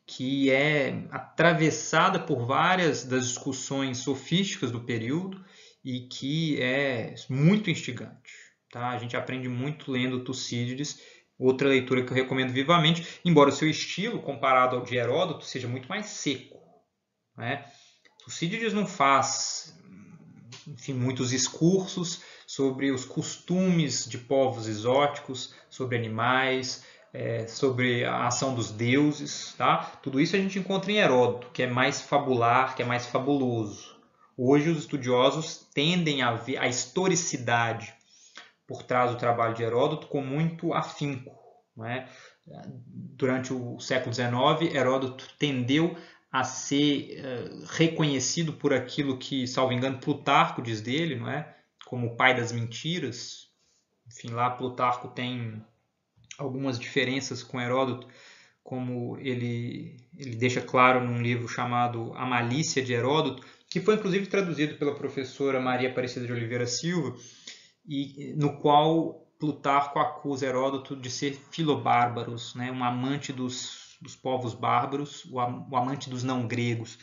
que é atravessada por várias das discussões sofísticas do período e que é muito instigante. Tá? A gente aprende muito lendo Tucídides, outra leitura que eu recomendo vivamente, embora o seu estilo, comparado ao de Heródoto, seja muito mais seco. Tucídides não faz muitos discursos sobre os costumes de povos exóticos, sobre animais, sobre a ação dos deuses. Tá? Tudo isso a gente encontra em Heródoto, que é mais fabular, que é mais fabuloso. Hoje os estudiosos tendem a ver a historicidade por trás do trabalho de Heródoto com muito afinco. Durante o século XIX, Heródoto tendeu a ser reconhecido por aquilo que, salvo engano, Plutarco diz dele, como o pai das mentiras. Enfim, lá Plutarco tem algumas diferenças com Heródoto, como ele deixa claro num livro chamado A Malícia de Heródoto, que foi inclusive traduzido pela professora Maria Aparecida de Oliveira Silva, e no qual Plutarco acusa Heródoto de ser filobárbaros, né? Um amante dos povos bárbaros, o amante dos não gregos.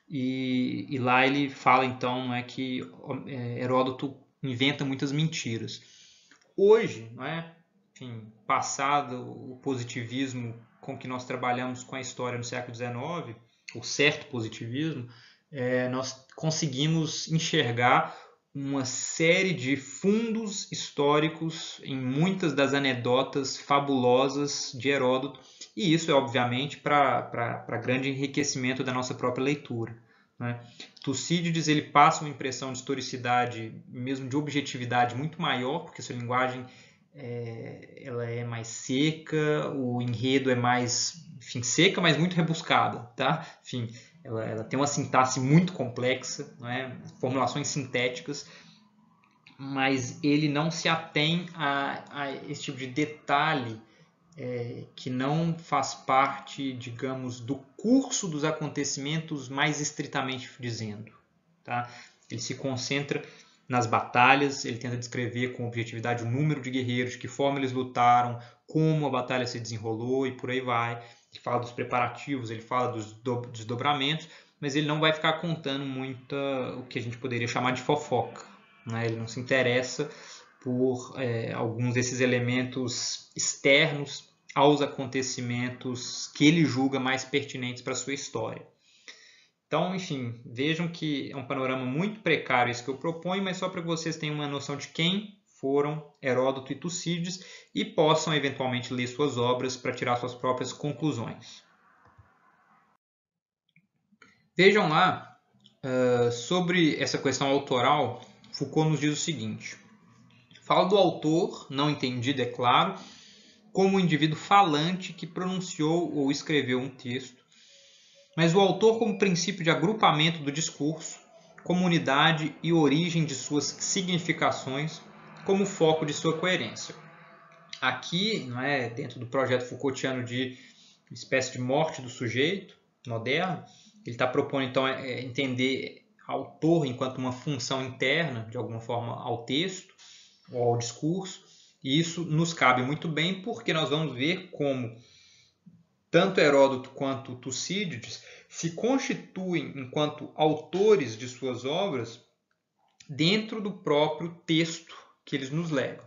E lá ele fala então, não é, que Heródoto inventa muitas mentiras. Hoje, não é, enfim, passado o positivismo com que nós trabalhamos com a história no século XIX, o certo positivismo, nós conseguimos enxergar uma série de fundos históricos em muitas das anedotas fabulosas de Heródoto, e isso é obviamente para grande enriquecimento da nossa própria leitura, né? Tucídides ele passa uma impressão de historicidade, mesmo de objetividade muito maior, porque sua linguagem ela é mais seca, o enredo é mais, enfim, seca, mas muito rebuscada, tá? Enfim, ela tem uma sintaxe muito complexa, não é? Formulações sintéticas, mas ele não se atém a esse tipo de detalhe que não faz parte, digamos, do curso dos acontecimentos mais estritamente dizendo, tá? Ele se concentra nas batalhas, ele tenta descrever com objetividade o número de guerreiros, de que forma eles lutaram, como a batalha se desenrolou e por aí vai. Ele fala dos preparativos, ele fala dos desdobramentos, mas ele não vai ficar contando muito o que a gente poderia chamar de fofoca, né? Ele não se interessa por alguns desses elementos externos aos acontecimentos que ele julga mais pertinentes para a sua história. Então, enfim, vejam que é um panorama muito precário isso que eu proponho, mas só para que vocês tenham uma noção de quem foram Heródoto e Tucídides e possam eventualmente ler suas obras para tirar suas próprias conclusões. Vejam lá, sobre essa questão autoral, Foucault nos diz o seguinte: fala do autor, não entendido, é claro, como o indivíduo falante que pronunciou ou escreveu um texto, mas o autor como princípio de agrupamento do discurso, como unidade e origem de suas significações, como foco de sua coerência. Aqui, não é, dentro do projeto Foucaultiano de espécie de morte do sujeito moderno, ele está propondo então entender autor enquanto uma função interna, de alguma forma, ao texto ou ao discurso, e isso nos cabe muito bem porque nós vamos ver como tanto Heródoto quanto Tucídides se constituem enquanto autores de suas obras dentro do próprio texto que eles nos legam.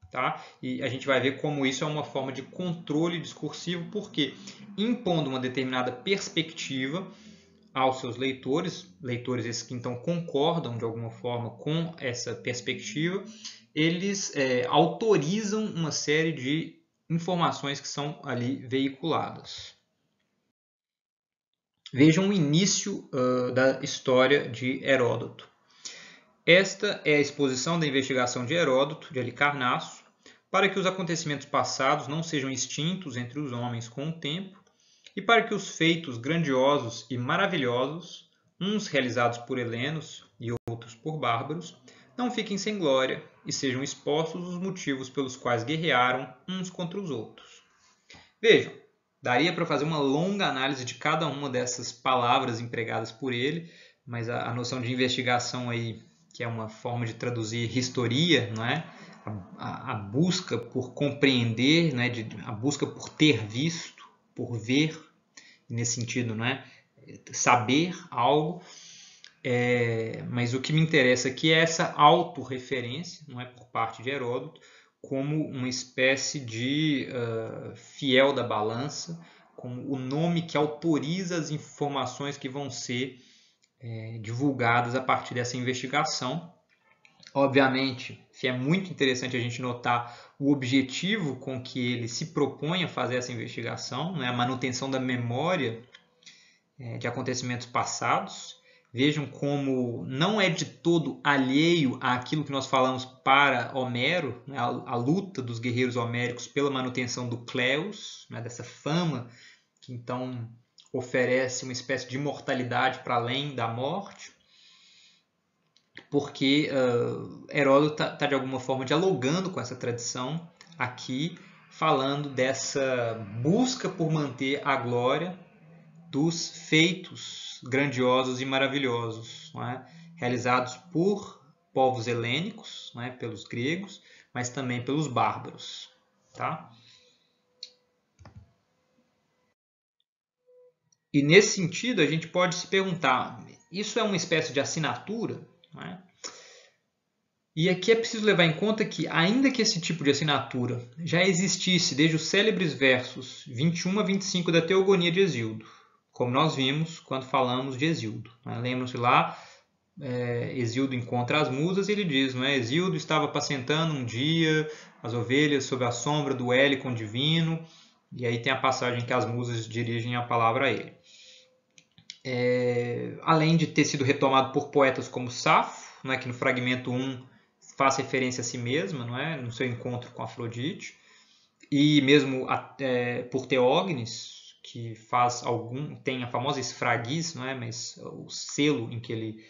Tá? E a gente vai ver como isso é uma forma de controle discursivo, porque impondo uma determinada perspectiva aos seus leitores, leitores esses que então concordam de alguma forma com essa perspectiva, eles autorizam uma série de informações que são ali veiculadas. Vejam o início da história de Heródoto. Esta é a exposição da investigação de Heródoto, de Halicarnasso, para que os acontecimentos passados não sejam extintos entre os homens com o tempo, e para que os feitos grandiosos e maravilhosos, uns realizados por helenos e outros por bárbaros, não fiquem sem glória e sejam expostos os motivos pelos quais guerrearam uns contra os outros. Vejam, daria para fazer uma longa análise de cada uma dessas palavras empregadas por ele, mas a noção de investigação aí, que é uma forma de traduzir historia, não é? A busca por compreender, né? A busca por ter visto, por ver, nesse sentido, não é? Saber algo. Mas o que me interessa aqui é essa autorreferência, não é, por parte de Heródoto, como uma espécie de fiel da balança, como o nome que autoriza as informações que vão ser divulgadas a partir dessa investigação. Obviamente, é muito interessante a gente notar o objetivo com que ele se propõe a fazer essa investigação, né, a manutenção da memória de acontecimentos passados. Vejam como não é de todo alheio àquilo que nós falamos para Homero, né, a luta dos guerreiros homéricos pela manutenção do Cleos, né, dessa fama que então oferece uma espécie de imortalidade para além da morte, porque Heródoto está de alguma forma dialogando com essa tradição aqui, falando dessa busca por manter a glória dos feitos grandiosos e maravilhosos, não é? Realizados por povos helênicos, né, pelos gregos, mas também pelos bárbaros. Tá? E nesse sentido, a gente pode se perguntar, isso é uma espécie de assinatura? Né? E aqui é preciso levar em conta que, ainda que esse tipo de assinatura já existisse desde os célebres versos 21 a 25 da Teogonia de Hesíodo, como nós vimos quando falamos de Hesíodo. Né? Lembram-se lá, Hesíodo encontra as musas e ele diz, não é? Hesíodo estava apacentando um dia as ovelhas sob a sombra do Hélicon divino, e aí tem a passagem que as musas dirigem a palavra a ele. Além de ter sido retomado por poetas como Safo, né, que no fragmento 1 faz referência a si mesma, não é? No seu encontro com Afrodite, e mesmo por Teógenes, que tem a famosa esfraguis, não é? Mas o selo em que ele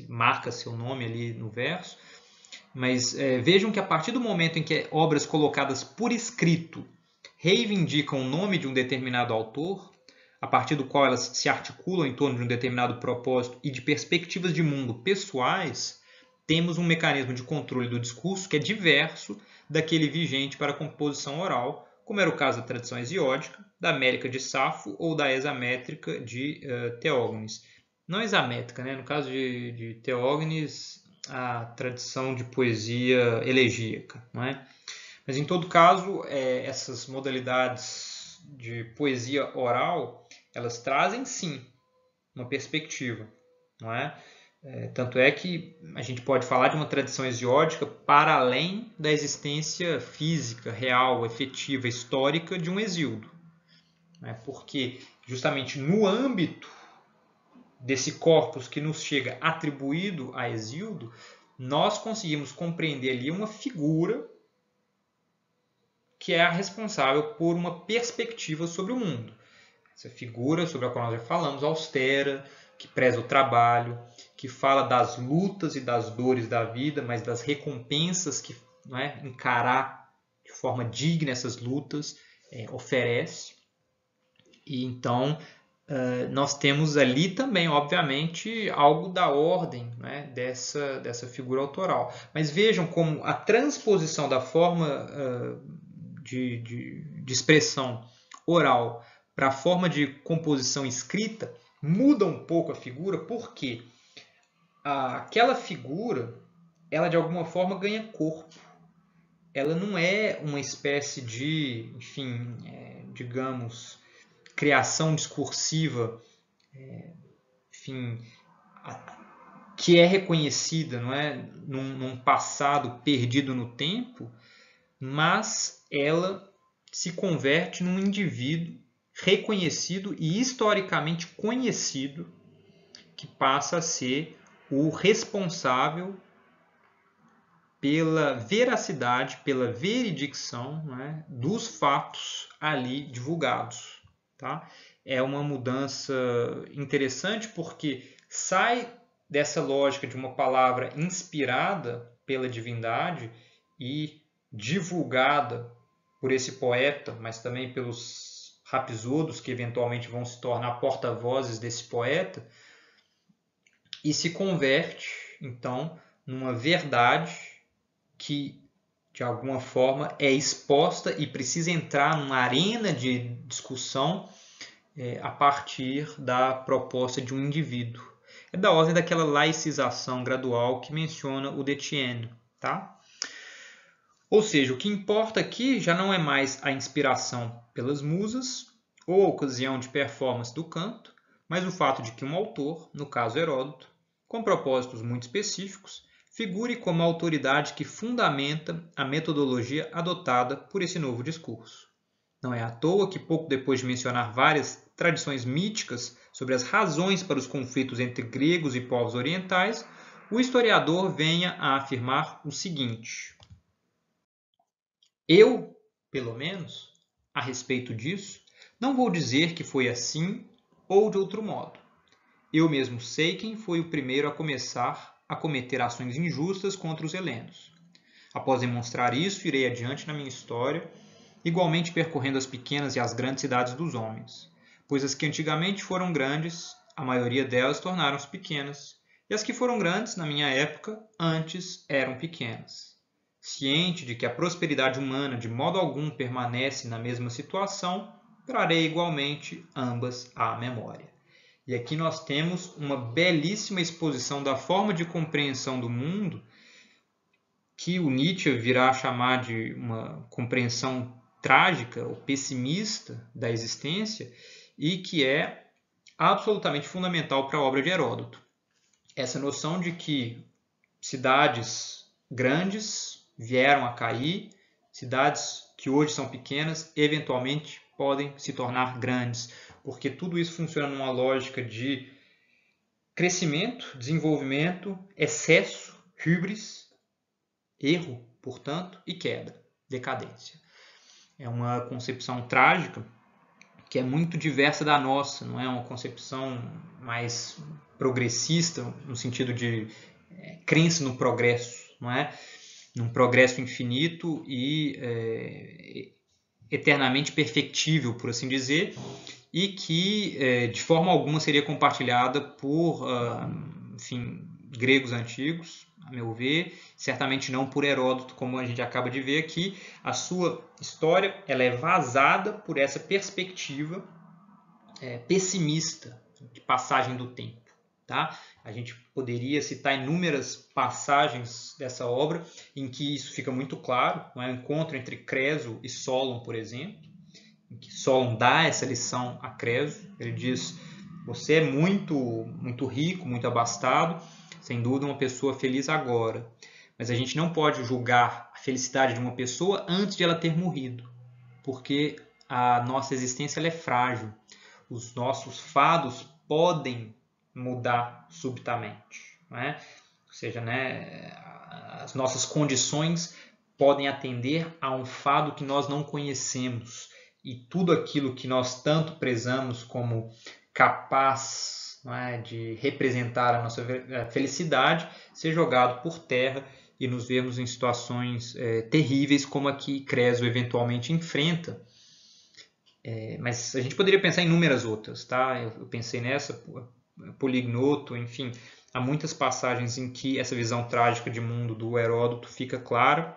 marca seu nome ali no verso. Mas vejam que a partir do momento em que obras colocadas por escrito reivindicam o nome de um determinado autor, a partir do qual elas se articulam em torno de um determinado propósito e de perspectivas de mundo pessoais, temos um mecanismo de controle do discurso que é diverso daquele vigente para a composição oral, como era o caso da tradição hesiódica, da métrica de Safo ou da hexamétrica de Teógenes. Não hexamétrica, né? No caso de Teógenes, a tradição de poesia elegíaca. Não é? Mas, em todo caso, essas modalidades de poesia oral, elas trazem, sim, uma perspectiva. Não é? Tanto é que a gente pode falar de uma tradição hesiódica para além da existência física, real, efetiva, histórica de um Hesíodo. Né? Porque, justamente no âmbito desse corpus que nos chega atribuído a Hesíodo, nós conseguimos compreender ali uma figura que é a responsável por uma perspectiva sobre o mundo. Essa figura sobre a qual nós já falamos, austera, que preza o trabalho, que fala das lutas e das dores da vida, mas das recompensas que encarar de forma digna essas lutas oferece. E então nós temos ali também, obviamente, algo da ordem dessa figura autoral. Mas vejam como a transposição da forma de expressão oral para a forma de composição escrita muda um pouco a figura, porque aquela figura, ela de alguma forma ganha corpo. Ela não é uma espécie de, enfim, digamos, criação discursiva, enfim, que é reconhecida, não é, num passado perdido no tempo, mas ela se converte num indivíduo reconhecido e historicamente conhecido, que passa a ser o responsável pela veracidade, pela veridicção, né, dos fatos ali divulgados. Tá? É uma mudança interessante porque sai dessa lógica de uma palavra inspirada pela divindade e divulgada por esse poeta, mas também pelos rapsodos que eventualmente vão se tornar porta-vozes desse poeta, e se converte, então, numa verdade que, de alguma forma, é exposta e precisa entrar numa arena de discussão a partir da proposta de um indivíduo. É da ordem daquela laicização gradual que menciona o Detienne. Tá? Ou seja, o que importa aqui já não é mais a inspiração pelas musas ou a ocasião de performance do canto, mas o fato de que um autor, no caso Heródoto, com propósitos muito específicos, figure como a autoridade que fundamenta a metodologia adotada por esse novo discurso. Não é à toa que, pouco depois de mencionar várias tradições míticas sobre as razões para os conflitos entre gregos e povos orientais, o historiador venha a afirmar o seguinte: eu, pelo menos, a respeito disso, não vou dizer que foi assim ou de outro modo. Eu mesmo sei quem foi o primeiro a começar a cometer ações injustas contra os helenos. Após demonstrar isso, irei adiante na minha história, igualmente percorrendo as pequenas e as grandes cidades dos homens, pois as que antigamente foram grandes, a maioria delas tornaram-se pequenas, E as que foram grandes, na minha época, antes eram pequenas. Ciente de que a prosperidade humana de modo algum permanece na mesma situação, trarei igualmente ambas à memória. E aqui nós temos uma belíssima exposição da forma de compreensão do mundo que o Nietzsche virá a chamar de uma compreensão trágica ou pessimista da existência e que é absolutamente fundamental para a obra de Heródoto. Essa noção de que cidades grandes vieram a cair, cidades que hoje são pequenas, eventualmente podem se tornar grandes, porque tudo isso funciona numa lógica de crescimento, desenvolvimento, excesso, híbris, erro, portanto, e queda, decadência. É uma concepção trágica que é muito diversa da nossa, não é uma concepção mais progressista, no sentido de crença no progresso, não é? Num progresso infinito e eternamente perfectível, por assim dizer, e que de forma alguma seria compartilhada por gregos antigos, a meu ver, certamente não por Heródoto, como a gente acaba de ver aqui. A sua história ela é vazada por essa perspectiva pessimista de passagem do tempo. Tá? A gente poderia citar inúmeras passagens dessa obra em que isso fica muito claro, não é? O encontro entre Creso e Solon, por exemplo, em que Solon dá essa lição a Creso. Ele diz: você é muito rico, muito abastado, sem dúvida uma pessoa feliz agora, mas a gente não pode julgar a felicidade de uma pessoa antes de ela ter morrido, porque a nossa existência ela é frágil. Os nossos fados podem mudar subitamente, não é? Ou seja, né, as nossas condições podem atender a um fado que nós não conhecemos, e tudo aquilo que nós tanto prezamos como capaz, não é, de representar a nossa felicidade ser jogado por terra e nos vermos em situações terríveis como a que Creso eventualmente enfrenta. Mas a gente poderia pensar em inúmeras outras, tá? Eu pensei nessa, Polignoto, enfim, há muitas passagens em que essa visão trágica de mundo do Heródoto fica clara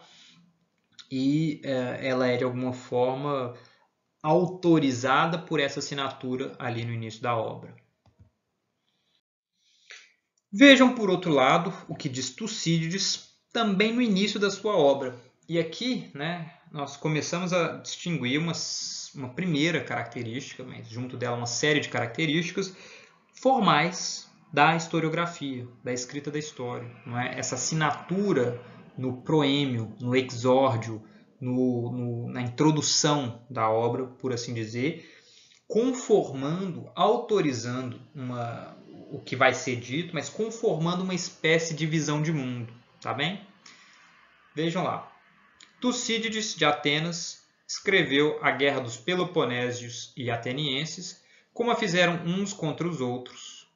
e ela é de alguma forma autorizada por essa assinatura ali no início da obra. Vejam, por outro lado, o que diz Tucídides também no início da sua obra. E aqui, né, nós começamos a distinguir uma primeira característica, mas junto dela uma série de características formais da historiografia, da escrita da história. Não é? Essa assinatura no proêmio, no exórdio, na introdução da obra, por assim dizer, conformando, autorizando o que vai ser dito, mas conformando uma espécie de visão de mundo. Tá bem? Vejam lá. Tucídides de Atenas escreveu a guerra dos Peloponésios e Atenienses, como a fizeram uns contra os outros.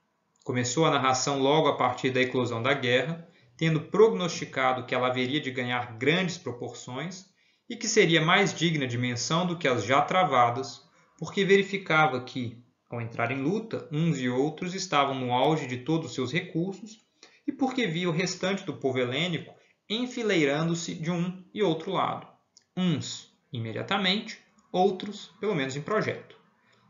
Começou a narração logo a partir da eclosão da guerra, tendo prognosticado que ela haveria de ganhar grandes proporções e que seria mais digna de menção do que as já travadas, porque verificava que, ao entrar em luta, uns e outros estavam no auge de todos os seus recursos e porque via o restante do povo helênico enfileirando-se de um e outro lado, uns imediatamente, outros pelo menos em projeto.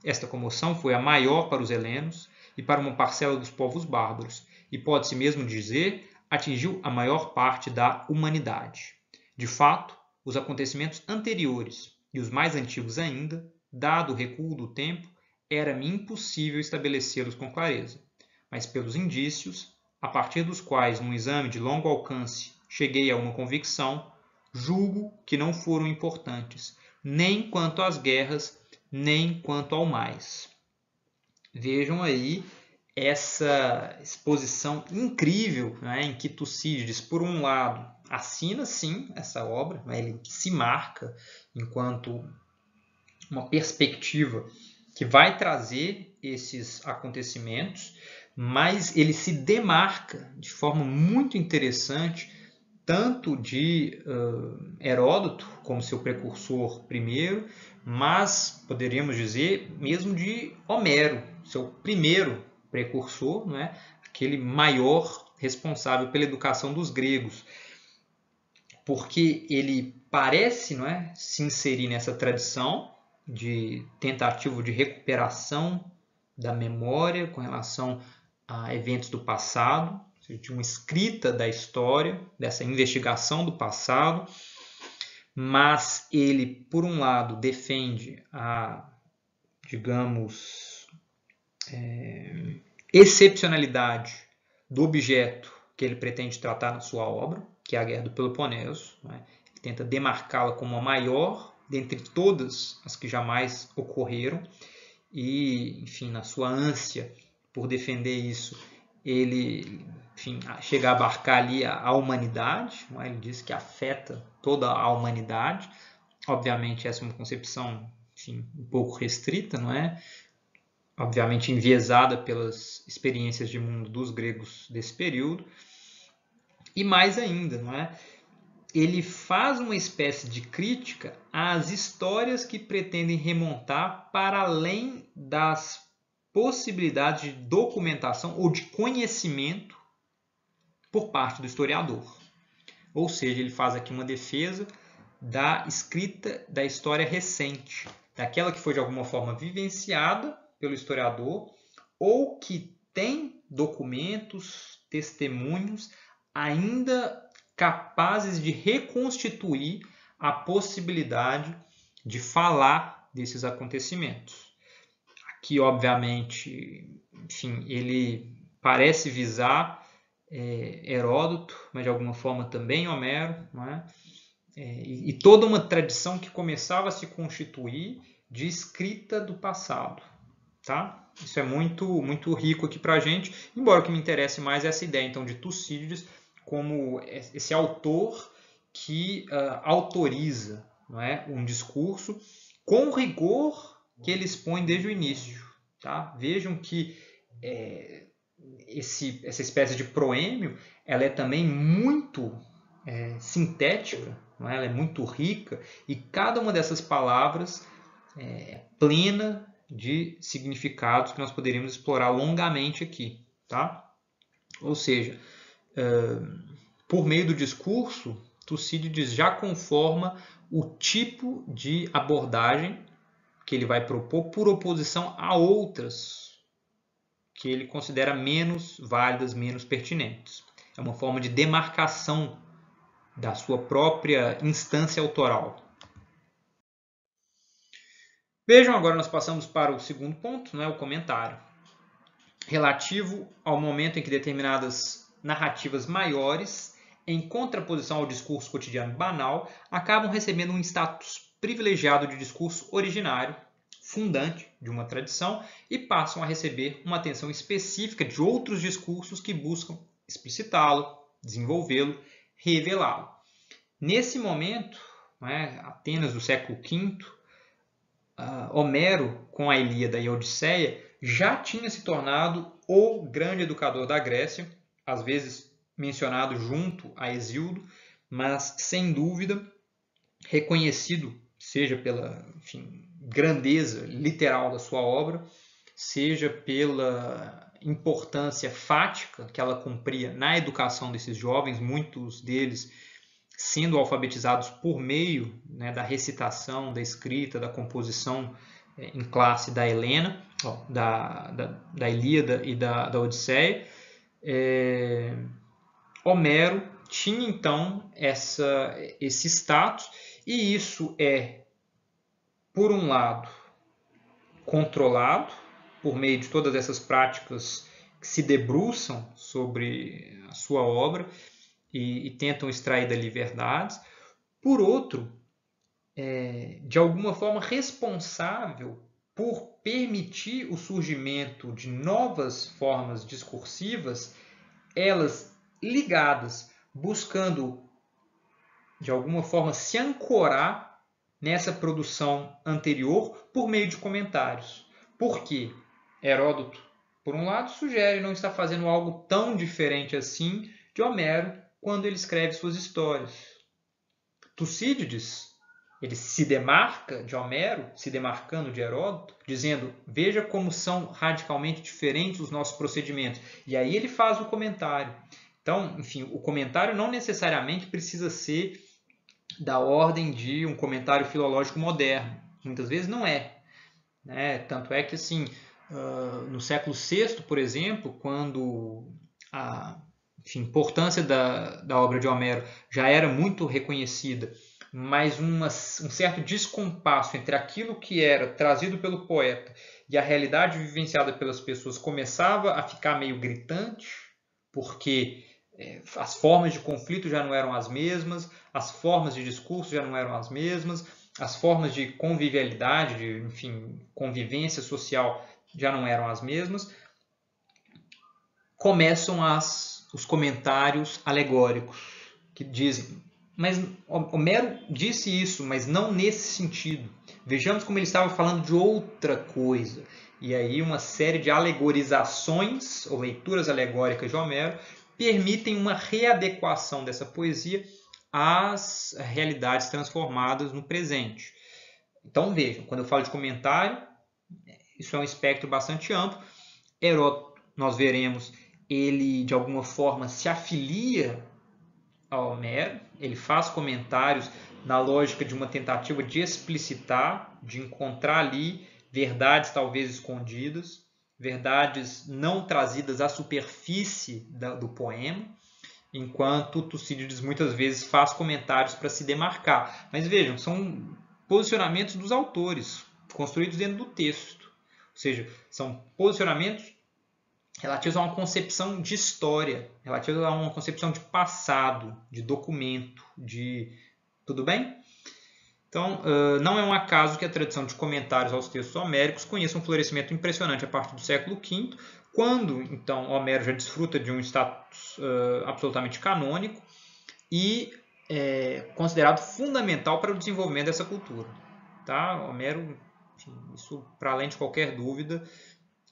Esta comoção foi a maior para os helenos e para uma parcela dos povos bárbaros, e pode-se mesmo dizer, atingiu a maior parte da humanidade. De fato, os acontecimentos anteriores e os mais antigos ainda, dado o recuo do tempo, era-me impossível estabelecê-los com clareza, mas pelos indícios, a partir dos quais, num exame de longo alcance, cheguei a uma convicção, julgo que não foram importantes, nem quanto às guerras, nem quanto ao mais. Vejam aí essa exposição incrível, né, em que Tucídides, por um lado, assina sim essa obra, né, ele se marca enquanto uma perspectiva que vai trazer esses acontecimentos, mas ele se demarca de forma muito interessante tanto de Heródoto como seu precursor primeiro, mas poderíamos dizer mesmo de Homero, seu primeiro precursor, não é? aquele maior responsável pela educação dos gregos, porque ele parece, não é, se inserir nessa tradição de tentativa de recuperação da memória com relação a eventos do passado, de uma escrita da história, dessa investigação do passado, mas ele, por um lado, defende a, digamos, excepcionalidade do objeto que ele pretende tratar na sua obra, que é a Guerra do Peloponeso. Né? Ele tenta demarcá-la como a maior dentre todas as que jamais ocorreram e, enfim, na sua ânsia por defender isso, ele, enfim, chega a abarcar ali a humanidade. Não é? Ele diz que afeta toda a humanidade. Obviamente, essa é uma concepção, enfim, um pouco restrita, não é? Obviamente enviesada pelas experiências de mundo dos gregos desse período. E mais ainda, não é? Ele faz uma espécie de crítica às histórias que pretendem remontar para além das possibilidades de documentação ou de conhecimento por parte do historiador. Ou seja, ele faz aqui uma defesa da escrita da história recente, daquela que foi de alguma forma vivenciada pelo historiador ou que tem documentos, testemunhos ainda capazes de reconstituir a possibilidade de falar desses acontecimentos. Aqui, obviamente, enfim, ele parece visar Heródoto, mas de alguma forma também Homero, não é? E toda uma tradição que começava a se constituir de escrita do passado. Tá? Isso é muito rico aqui para a gente, embora o que me interesse mais é essa ideia então, de Tucídides como esse autor que autoriza, não é, um discurso com o rigor que ele expõe desde o início. Tá? Vejam que essa espécie de proêmio ela é também muito sintética, não é? Ela é muito rica e cada uma dessas palavras é plena de significados que nós poderíamos explorar longamente aqui. Tá? Ou seja, por meio do discurso, Tucídides já conforma o tipo de abordagem que ele vai propor por oposição a outras que ele considera menos válidas, menos pertinentes. É uma forma de demarcação da sua própria instância autoral. Vejam, agora nós passamos para o segundo ponto, né, o comentário, relativo ao momento em que determinadas narrativas maiores, em contraposição ao discurso cotidiano banal, acabam recebendo um status privilegiado de discurso originário, fundante de uma tradição, e passam a receber uma atenção específica de outros discursos que buscam explicitá-lo, desenvolvê-lo, revelá-lo. Nesse momento, né, Atenas do século V, Homero, com a Ilíada e a Odisseia, já tinha se tornado o grande educador da Grécia, às vezes mencionado junto a Hesíodo, mas sem dúvida reconhecido, seja pela grandeza literal da sua obra, seja pela importância fática que ela cumpria na educação desses jovens, muitos deles sendo alfabetizados por meio, né, da recitação, da escrita, da composição em classe da Helena, da Ilíada e da Odisseia. Homero tinha então esse status, e isso é, por um lado, controlado por meio de todas essas práticas que se debruçam sobre a sua obra e tentam extrair dali verdades. Por outro, de alguma forma responsável por permitir o surgimento de novas formas discursivas, elas ligadas, buscando de alguma forma se ancorar nessa produção anterior por meio de comentários. Por quê? Heródoto, por um lado, sugere não estar fazendo algo tão diferente assim de Homero quando ele escreve suas histórias. Tucídides ele se demarca de Homero, se demarcando de Heródoto, dizendo, veja como são radicalmente diferentes os nossos procedimentos. E aí ele faz o comentário. Então, enfim, o comentário não necessariamente precisa ser da ordem de um comentário filológico moderno. Muitas vezes não é. Né? Tanto é que, assim, no século VI, por exemplo, quando a importância da obra de Homero já era muito reconhecida, mas um certo descompasso entre aquilo que era trazido pelo poeta e a realidade vivenciada pelas pessoas começava a ficar meio gritante, porque as formas de conflito já não eram as mesmas, as formas de discurso já não eram as mesmas, as formas de convivialidade, de, enfim, convivência social já não eram as mesmas. Começam os comentários alegóricos, que dizem, mas Homero disse isso, mas não nesse sentido. Vejamos como ele estava falando de outra coisa. E aí uma série de alegorizações, ou leituras alegóricas de Homero, permitem uma readequação dessa poesia às realidades transformadas no presente. Então vejam, quando eu falo de comentário, isso é um espectro bastante amplo. Heródoto, nós veremos, ele de alguma forma se afilia a Homero, ele faz comentários na lógica de uma tentativa de explicitar, de encontrar ali verdades talvez escondidas, verdades não trazidas à superfície do poema, enquanto Tucídides muitas vezes faz comentários para se demarcar. Mas vejam, são posicionamentos dos autores, construídos dentro do texto. Ou seja, são posicionamentos relativos a uma concepção de história, relativos a uma concepção de passado, de documento, de... Tudo bem? Então, não é um acaso que a tradição de comentários aos textos homéricos conheça um florescimento impressionante a partir do século V, quando, então, Homero já desfruta de um status absolutamente canônico e considerado fundamental para o desenvolvimento dessa cultura. Tá? Homero, enfim, isso para além de qualquer dúvida,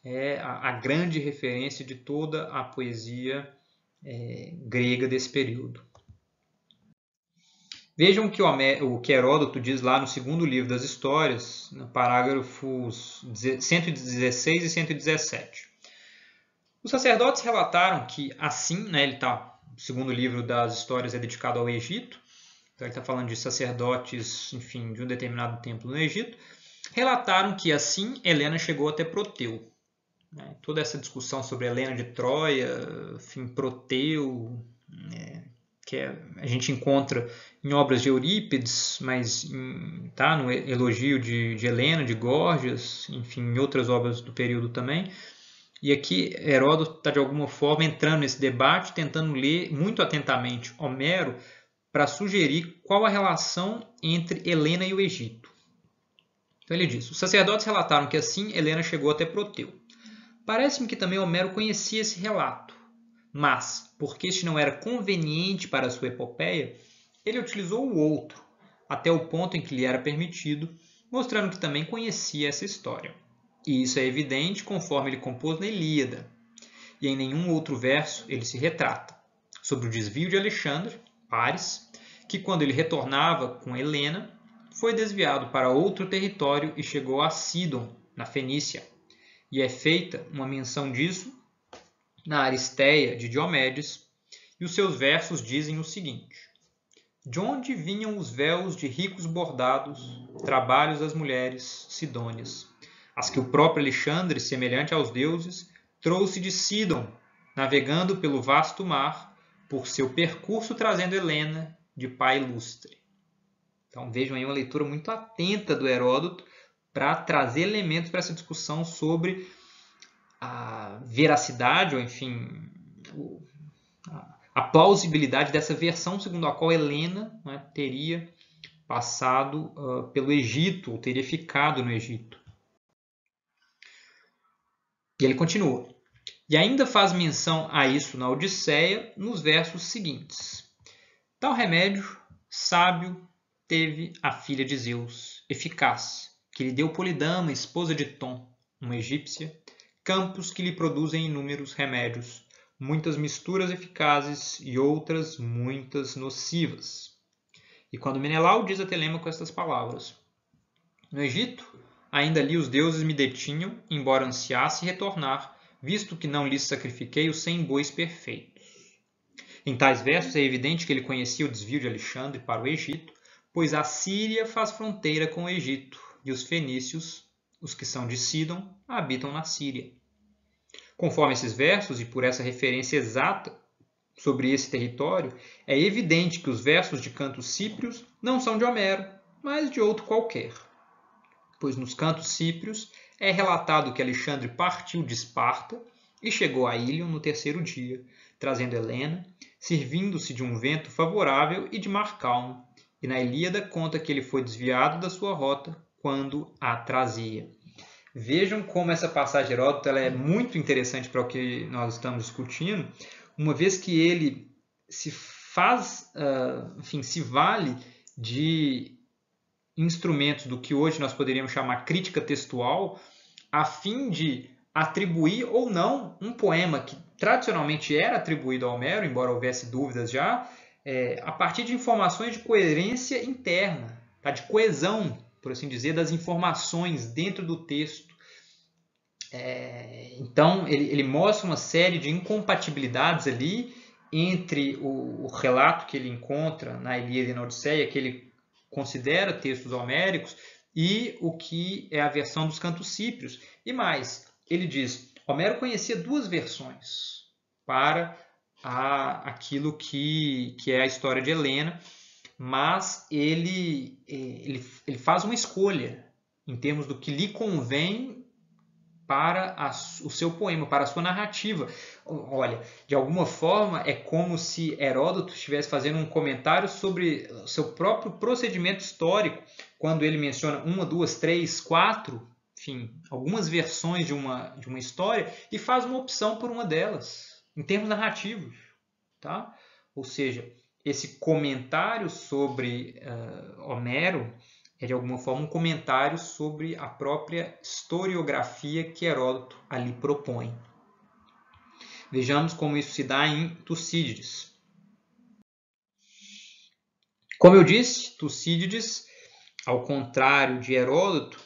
é a grande referência de toda a poesia grega desse período. Vejam o que Heródoto diz lá no segundo livro das Histórias, no parágrafos 116 e 117. Os sacerdotes relataram que assim, né, o segundo livro das Histórias é dedicado ao Egito, então ele está falando de sacerdotes, enfim, de um determinado templo no Egito, relataram que assim Helena chegou até Proteu. Toda essa discussão sobre Helena de Troia, enfim, Proteu, que a gente encontra em obras de Eurípides, mas no Elogio de Helena, de Górgias, enfim, em outras obras do período também. E aqui Heródoto está de alguma forma entrando nesse debate, tentando ler muito atentamente Homero para sugerir qual a relação entre Helena e o Egito. Então ele diz, os sacerdotes relataram que assim Helena chegou até Proteu. Parece-me que também Homero conhecia esse relato, mas, porque este não era conveniente para a sua epopeia, ele utilizou o outro, até o ponto em que lhe era permitido, mostrando que também conhecia essa história. E isso é evidente conforme ele compôs na Ilíada, e em nenhum outro verso ele se retrata, sobre o desvio de Alexandre, Paris, que quando ele retornava com Helena, foi desviado para outro território e chegou a Sidon, na Fenícia. E é feita uma menção disso na Aristeia de Diomedes, e os seus versos dizem o seguinte: de onde vinham os véus de ricos bordados, trabalhos das mulheres sidônias, as que o próprio Alexandre, semelhante aos deuses, trouxe de Sidon, navegando pelo vasto mar, por seu percurso trazendo Helena, de pai ilustre. Então vejam aí uma leitura muito atenta do Heródoto para trazer elementos para essa discussão sobre a veracidade, ou enfim, a plausibilidade dessa versão segundo a qual Helena, né, teria passado pelo Egito, ou teria ficado no Egito. E ele continua. E ainda faz menção a isso na Odisseia, nos versos seguintes. Tal remédio, sábio, teve a filha de Zeus, eficaz, que lhe deu Polidama, esposa de Tom, uma egípcia, campos que lhe produzem inúmeros remédios, muitas misturas eficazes e outras muitas nocivas. E quando Menelau diz a Telêmaco estas palavras: no Egito, ainda ali os deuses me detinham, embora ansiasse retornar, visto que não lhes sacrifiquei os 100 bois perfeitos. Em tais versos é evidente que ele conhecia o desvio de Alexandre para o Egito, pois a Síria faz fronteira com o Egito, e os fenícios, os que são de Sidom, habitam na Síria. Conforme esses versos, e por essa referência exata sobre esse território, é evidente que os versos de Cantos Cíprios não são de Homero, mas de outro qualquer. Pois nos Cantos Cíprios é relatado que Alexandre partiu de Esparta e chegou a Ílion no 3º dia, trazendo Helena, servindo-se de um vento favorável e de mar calmo, e na Ilíada conta que ele foi desviado da sua rota quando a trazia. Vejam como essa passagem de Heródoto ela é muito interessante para o que nós estamos discutindo, uma vez que ele se vale de instrumentos do que hoje nós poderíamos chamar crítica textual, a fim de atribuir ou não um poema que tradicionalmente era atribuído a Homero, embora houvesse dúvidas já, a partir de informações de coerência interna, tá? De coesão, por assim dizer, das informações dentro do texto. Então, ele mostra uma série de incompatibilidades ali entre o relato que ele encontra na Ilíada e na Odisseia, que ele considera textos homéricos, e o que é a versão dos Cantos Cíprios. E mais, ele diz, Homero conhecia 2 versões para aquilo que é a história de Helena, mas ele faz uma escolha em termos do que lhe convém para o seu poema, para a sua narrativa. Olha, de alguma forma é como se Heródoto estivesse fazendo um comentário sobre o seu próprio procedimento histórico, quando ele menciona 1, 2, 3, 4, enfim, algumas versões de uma história e faz uma opção por uma delas, em termos narrativos. Tá? Ou seja, esse comentário sobre Homero é de alguma forma um comentário sobre a própria historiografia que Heródoto ali propõe. Vejamos como isso se dá em Tucídides. Como eu disse, Tucídides, ao contrário de Heródoto,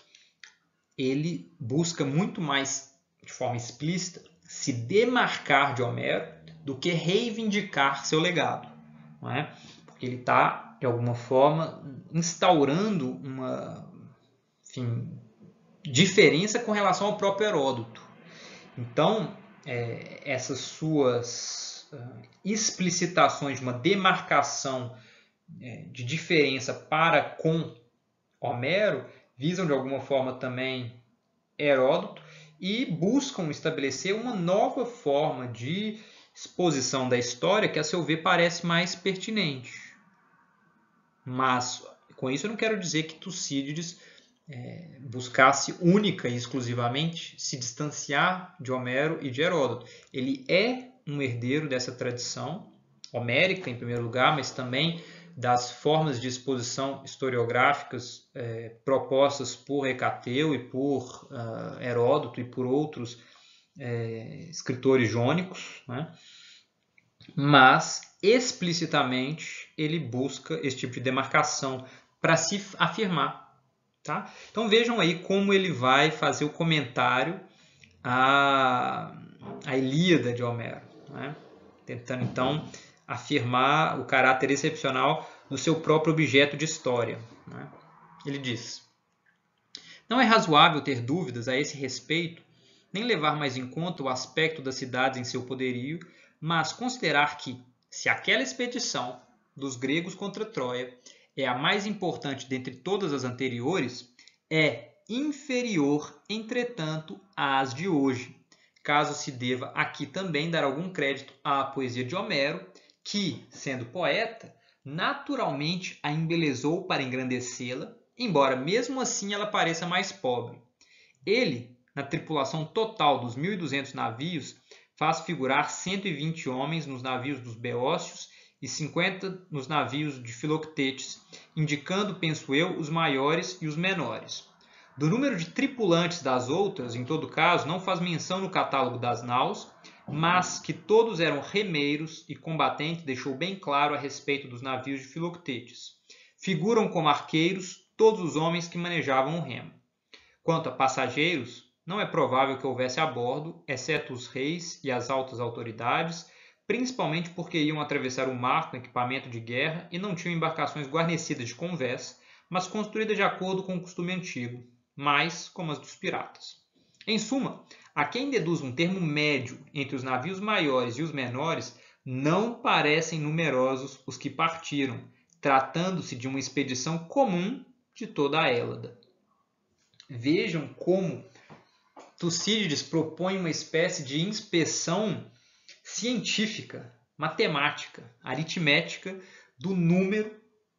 ele busca muito mais, de forma explícita, se demarcar de Homero do que reivindicar seu legado. Não é? Porque ele está, de alguma forma, instaurando uma diferença com relação ao próprio Heródoto. Então, essas suas explicitações de uma demarcação de diferença para com Homero visam, de alguma forma, também Heródoto e buscam estabelecer uma nova forma de exposição da história que, a seu ver, parece mais pertinente. Mas, com isso, eu não quero dizer que Tucídides buscasse única e exclusivamente se distanciar de Homero e de Heródoto. Ele é um herdeiro dessa tradição homérica, em primeiro lugar, mas também das formas de exposição historiográficas propostas por Hecateu e por Heródoto e por outros escritores jônicos, né? Mas explicitamente ele busca esse tipo de demarcação para se afirmar. Tá? Então vejam aí como ele vai fazer o comentário à Ilíada de Homero, né? Tentando então afirmar o caráter excepcional do seu próprio objeto de história, né? Ele diz: não é razoável ter dúvidas a esse respeito, nem levar mais em conta o aspecto das cidades em seu poderio, mas considerar que, se aquela expedição dos gregos contra Troia é a mais importante dentre todas as anteriores, é inferior, entretanto, às de hoje, caso se deva aqui também dar algum crédito à poesia de Homero, que, sendo poeta, naturalmente a embelezou para engrandecê-la, embora mesmo assim ela pareça mais pobre. Ele, na tripulação total dos 1.200 navios, faz figurar 120 homens nos navios dos beócios e 50 nos navios de Filoctetes, indicando, penso eu, os maiores e os menores. Do número de tripulantes das outras, em todo caso, não faz menção no catálogo das naus, mas que todos eram remeiros e combatentes deixou bem claro a respeito dos navios de Filoctetes. figuram como arqueiros todos os homens que manejavam o remo. Quanto a passageiros, não é provável que houvesse a bordo, exceto os reis e as altas autoridades, principalmente porque iam atravessar o mar com equipamento de guerra e não tinham embarcações guarnecidas de convés, mas construídas de acordo com o costume antigo, mais como as dos piratas. Em suma, a quem deduz um termo médio entre os navios maiores e os menores, não parecem numerosos os que partiram, tratando-se de uma expedição comum de toda a Hélada. Vejam como Tucídides propõe uma espécie de inspeção científica, matemática, aritmética do número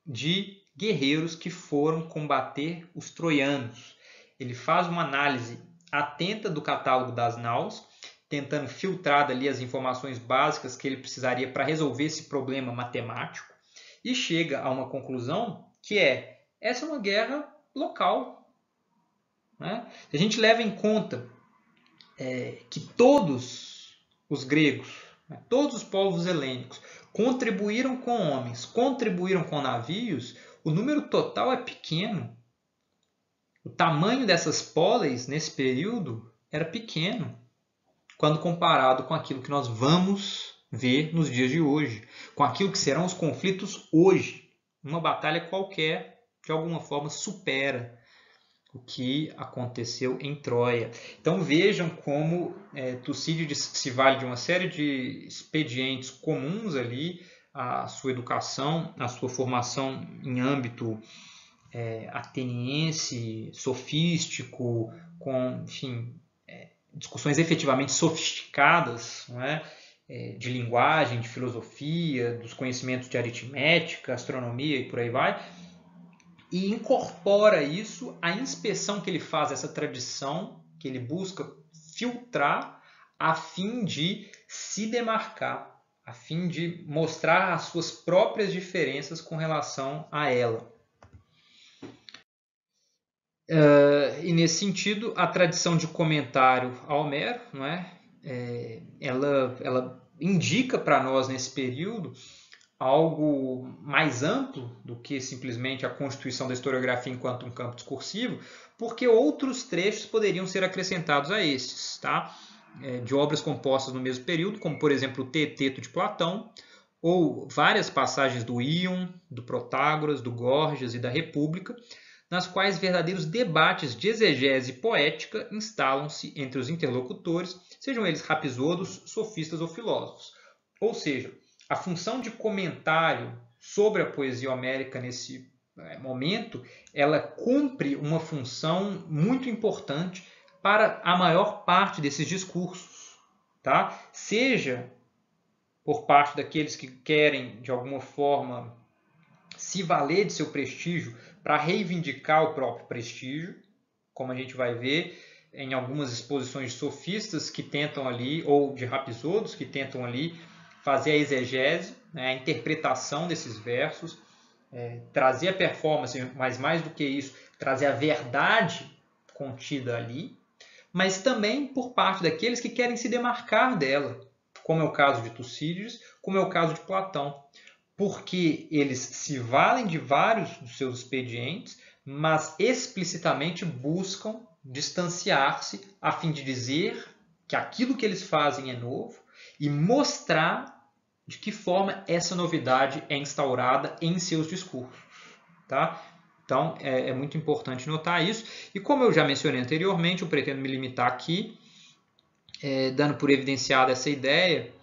de guerreiros que foram combater os troianos. Ele faz uma análise atenta do catálogo das naus, tentando filtrar dali as informações básicas que ele precisaria para resolver esse problema matemático, e chega a uma conclusão que essa é uma guerra local. Né? Se a gente leva em conta que todos os gregos, todos os povos helênicos contribuíram com homens, contribuíram com navios, o número total é pequeno. O tamanho dessas poleis nesse período era pequeno, quando comparado com aquilo que nós vamos ver nos dias de hoje, com aquilo que serão os conflitos hoje. Uma batalha qualquer, de alguma forma, supera o que aconteceu em Troia. Então vejam como Tucídides se vale de uma série de expedientes comuns ali, a sua educação, a sua formação em âmbito ateniense, sofístico, com, enfim, discussões efetivamente sofisticadas, não é? De linguagem, de filosofia, dos conhecimentos de aritmética, astronomia e por aí vai, e incorpora isso à inspeção que ele faz, essa tradição que ele busca filtrar a fim de se demarcar, a fim de mostrar as suas próprias diferenças com relação a ela. E nesse sentido, a tradição de comentário a Homero, não é? Ela indica para nós nesse período algo mais amplo do que simplesmente a constituição da historiografia enquanto um campo discursivo, porque outros trechos poderiam ser acrescentados a estes, tá? De obras compostas no mesmo período, como por exemplo o Teeteto de Platão, ou várias passagens do Ion, do Protágoras, do Górgias e da República, nas quais verdadeiros debates de exegese poética instalam-se entre os interlocutores, sejam eles rapsodos, sofistas ou filósofos. Ou seja, a função de comentário sobre a poesia homérica nesse momento, ela cumpre uma função muito importante para a maior parte desses discursos, tá? Seja por parte daqueles que querem, de alguma forma, se valer de seu prestígio para reivindicar o próprio prestígio, como a gente vai ver em algumas exposições de sofistas que tentam ali, ou de rapsodos que tentam ali fazer a exegese, né, a interpretação desses versos, trazer a performance, mas mais do que isso, trazer a verdade contida ali, mas também por parte daqueles que querem se demarcar dela, como é o caso de Tucídides, como é o caso de Platão, porque eles se valem de vários dos seus expedientes, mas explicitamente buscam distanciar-se a fim de dizer que aquilo que eles fazem é novo e mostrar de que forma essa novidade é instaurada em seus discursos. Tá? Então, é muito importante notar isso. E como eu já mencionei anteriormente, eu pretendo me limitar aqui, dando por evidenciada essa ideia,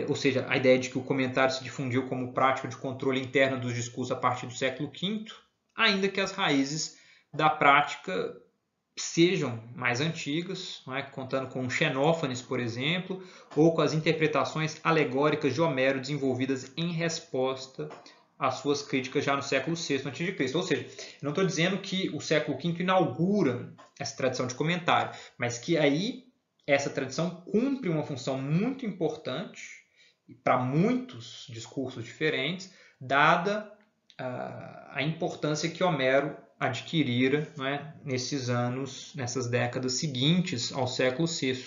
ou seja, a ideia de que o comentário se difundiu como prática de controle interno dos discursos a partir do século V, ainda que as raízes da prática sejam mais antigas, não é? Contando com Xenófanes, por exemplo, ou com as interpretações alegóricas de Homero desenvolvidas em resposta às suas críticas já no século VI a.C. Ou seja, não estou dizendo que o século V inaugura essa tradição de comentário, mas que aí essa tradição cumpre uma função muito importante para muitos discursos diferentes, dada a importância que Homero adquirira, né, nesses anos, nessas décadas seguintes ao século VI,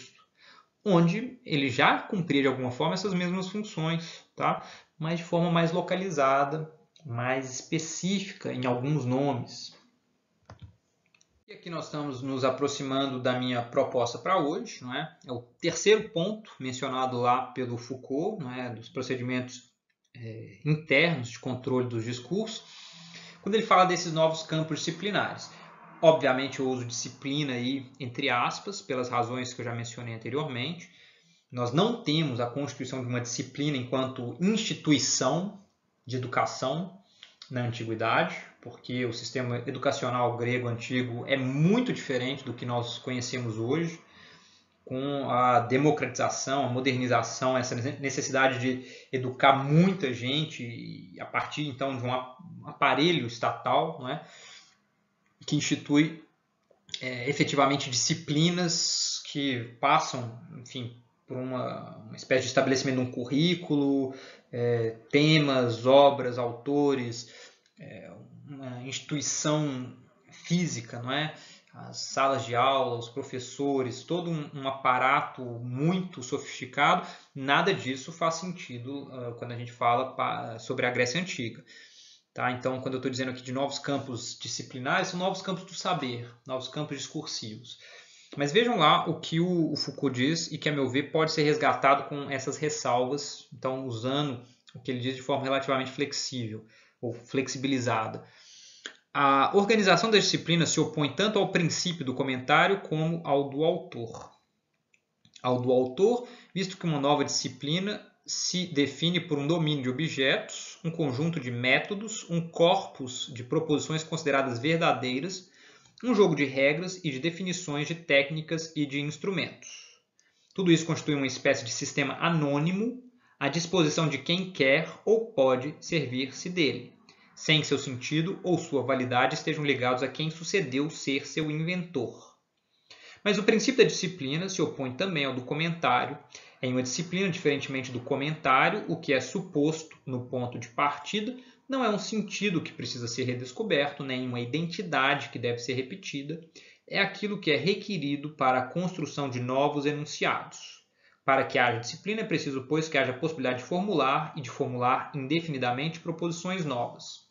onde ele já cumpria de alguma forma essas mesmas funções, tá? Mas de forma mais localizada, mais específica em alguns nomes. E aqui nós estamos nos aproximando da minha proposta para hoje, não é? É o terceiro ponto mencionado lá pelo Foucault, não é? Dos procedimentos internos de controle dos discursos, quando ele fala desses novos campos disciplinares. Obviamente eu uso disciplina aí entre aspas, pelas razões que eu já mencionei anteriormente. Nós não temos a constituição de uma disciplina enquanto instituição de educação na antiguidade, porque o sistema educacional grego antigo é muito diferente do que nós conhecemos hoje, com a democratização, a modernização, essa necessidade de educar muita gente a partir então de um aparelho estatal, não é? Que institui efetivamente disciplinas que passam, enfim, por uma espécie de estabelecimento de um currículo, temas, obras, autores, uma instituição física, não é? As salas de aula, os professores, todo um aparato muito sofisticado. Nada disso faz sentido quando a gente fala sobre a Grécia Antiga. Tá? Então, quando eu estou dizendo aqui de novos campos disciplinares, são novos campos do saber, novos campos discursivos. Mas vejam lá o que o Foucault diz e que, a meu ver, pode ser resgatado com essas ressalvas, então usando o que ele diz de forma relativamente flexível ou flexibilizada. A organização das disciplinas se opõe tanto ao princípio do comentário como ao do autor. Ao do autor, visto que uma nova disciplina se define por um domínio de objetos, um conjunto de métodos, um corpus de proposições consideradas verdadeiras, um jogo de regras e de definições de técnicas e de instrumentos. Tudo isso constitui uma espécie de sistema anônimo à disposição de quem quer ou pode servir-se dele, sem que seu sentido ou sua validade estejam ligados a quem sucedeu ser seu inventor. Mas o princípio da disciplina se opõe também ao do comentário. Em uma disciplina, diferentemente do comentário, o que é suposto no ponto de partida não é um sentido que precisa ser redescoberto, nem uma identidade que deve ser repetida. É aquilo que é requerido para a construção de novos enunciados. Para que haja disciplina, é preciso, pois, que haja a possibilidade de formular e de formular indefinidamente proposições novas.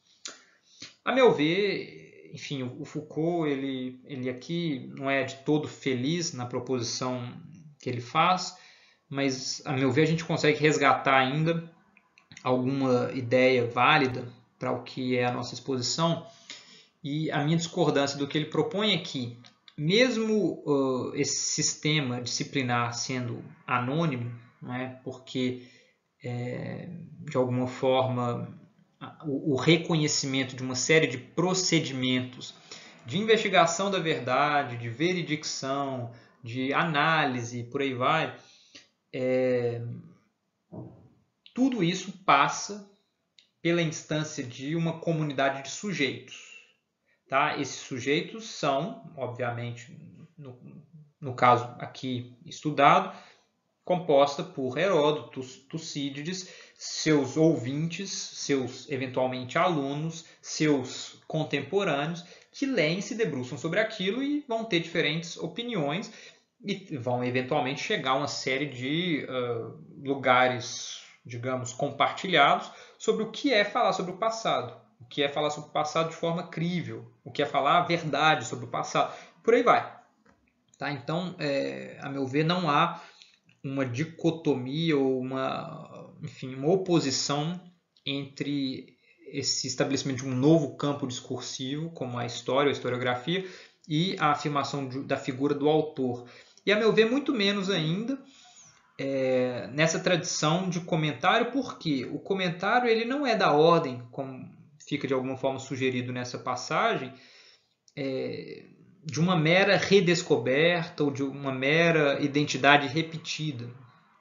A meu ver, enfim, o Foucault, ele aqui não é de todo feliz na proposição que ele faz, mas, a meu ver, a gente consegue resgatar ainda alguma ideia válida para o que é a nossa exposição. E a minha discordância do que ele propõe é que, mesmo esse sistema disciplinar sendo anônimo, não é? Porque, de alguma forma, o reconhecimento de uma série de procedimentos de investigação da verdade, de veridicção, de análise, por aí vai, tudo isso passa pela instância de uma comunidade de sujeitos. Tá? Esses sujeitos são, obviamente, no caso aqui estudado, composta por Heródoto, Tucídides, seus ouvintes, seus eventualmente alunos, seus contemporâneos, que leem e se debruçam sobre aquilo e vão ter diferentes opiniões e vão eventualmente chegar a uma série de lugares, digamos, compartilhados sobre o que é falar sobre o passado, o que é falar sobre o passado de forma crível, o que é falar a verdade sobre o passado, por aí vai. Tá? Então, a meu ver, não há uma dicotomia ou uma oposição entre esse estabelecimento de um novo campo discursivo, como a história ou a historiografia, e a afirmação da figura do autor. E, a meu ver, muito menos ainda nessa tradição de comentário, porque o comentário ele não é da ordem, como fica de alguma forma sugerido nessa passagem, de uma mera redescoberta ou de uma mera identidade repetida.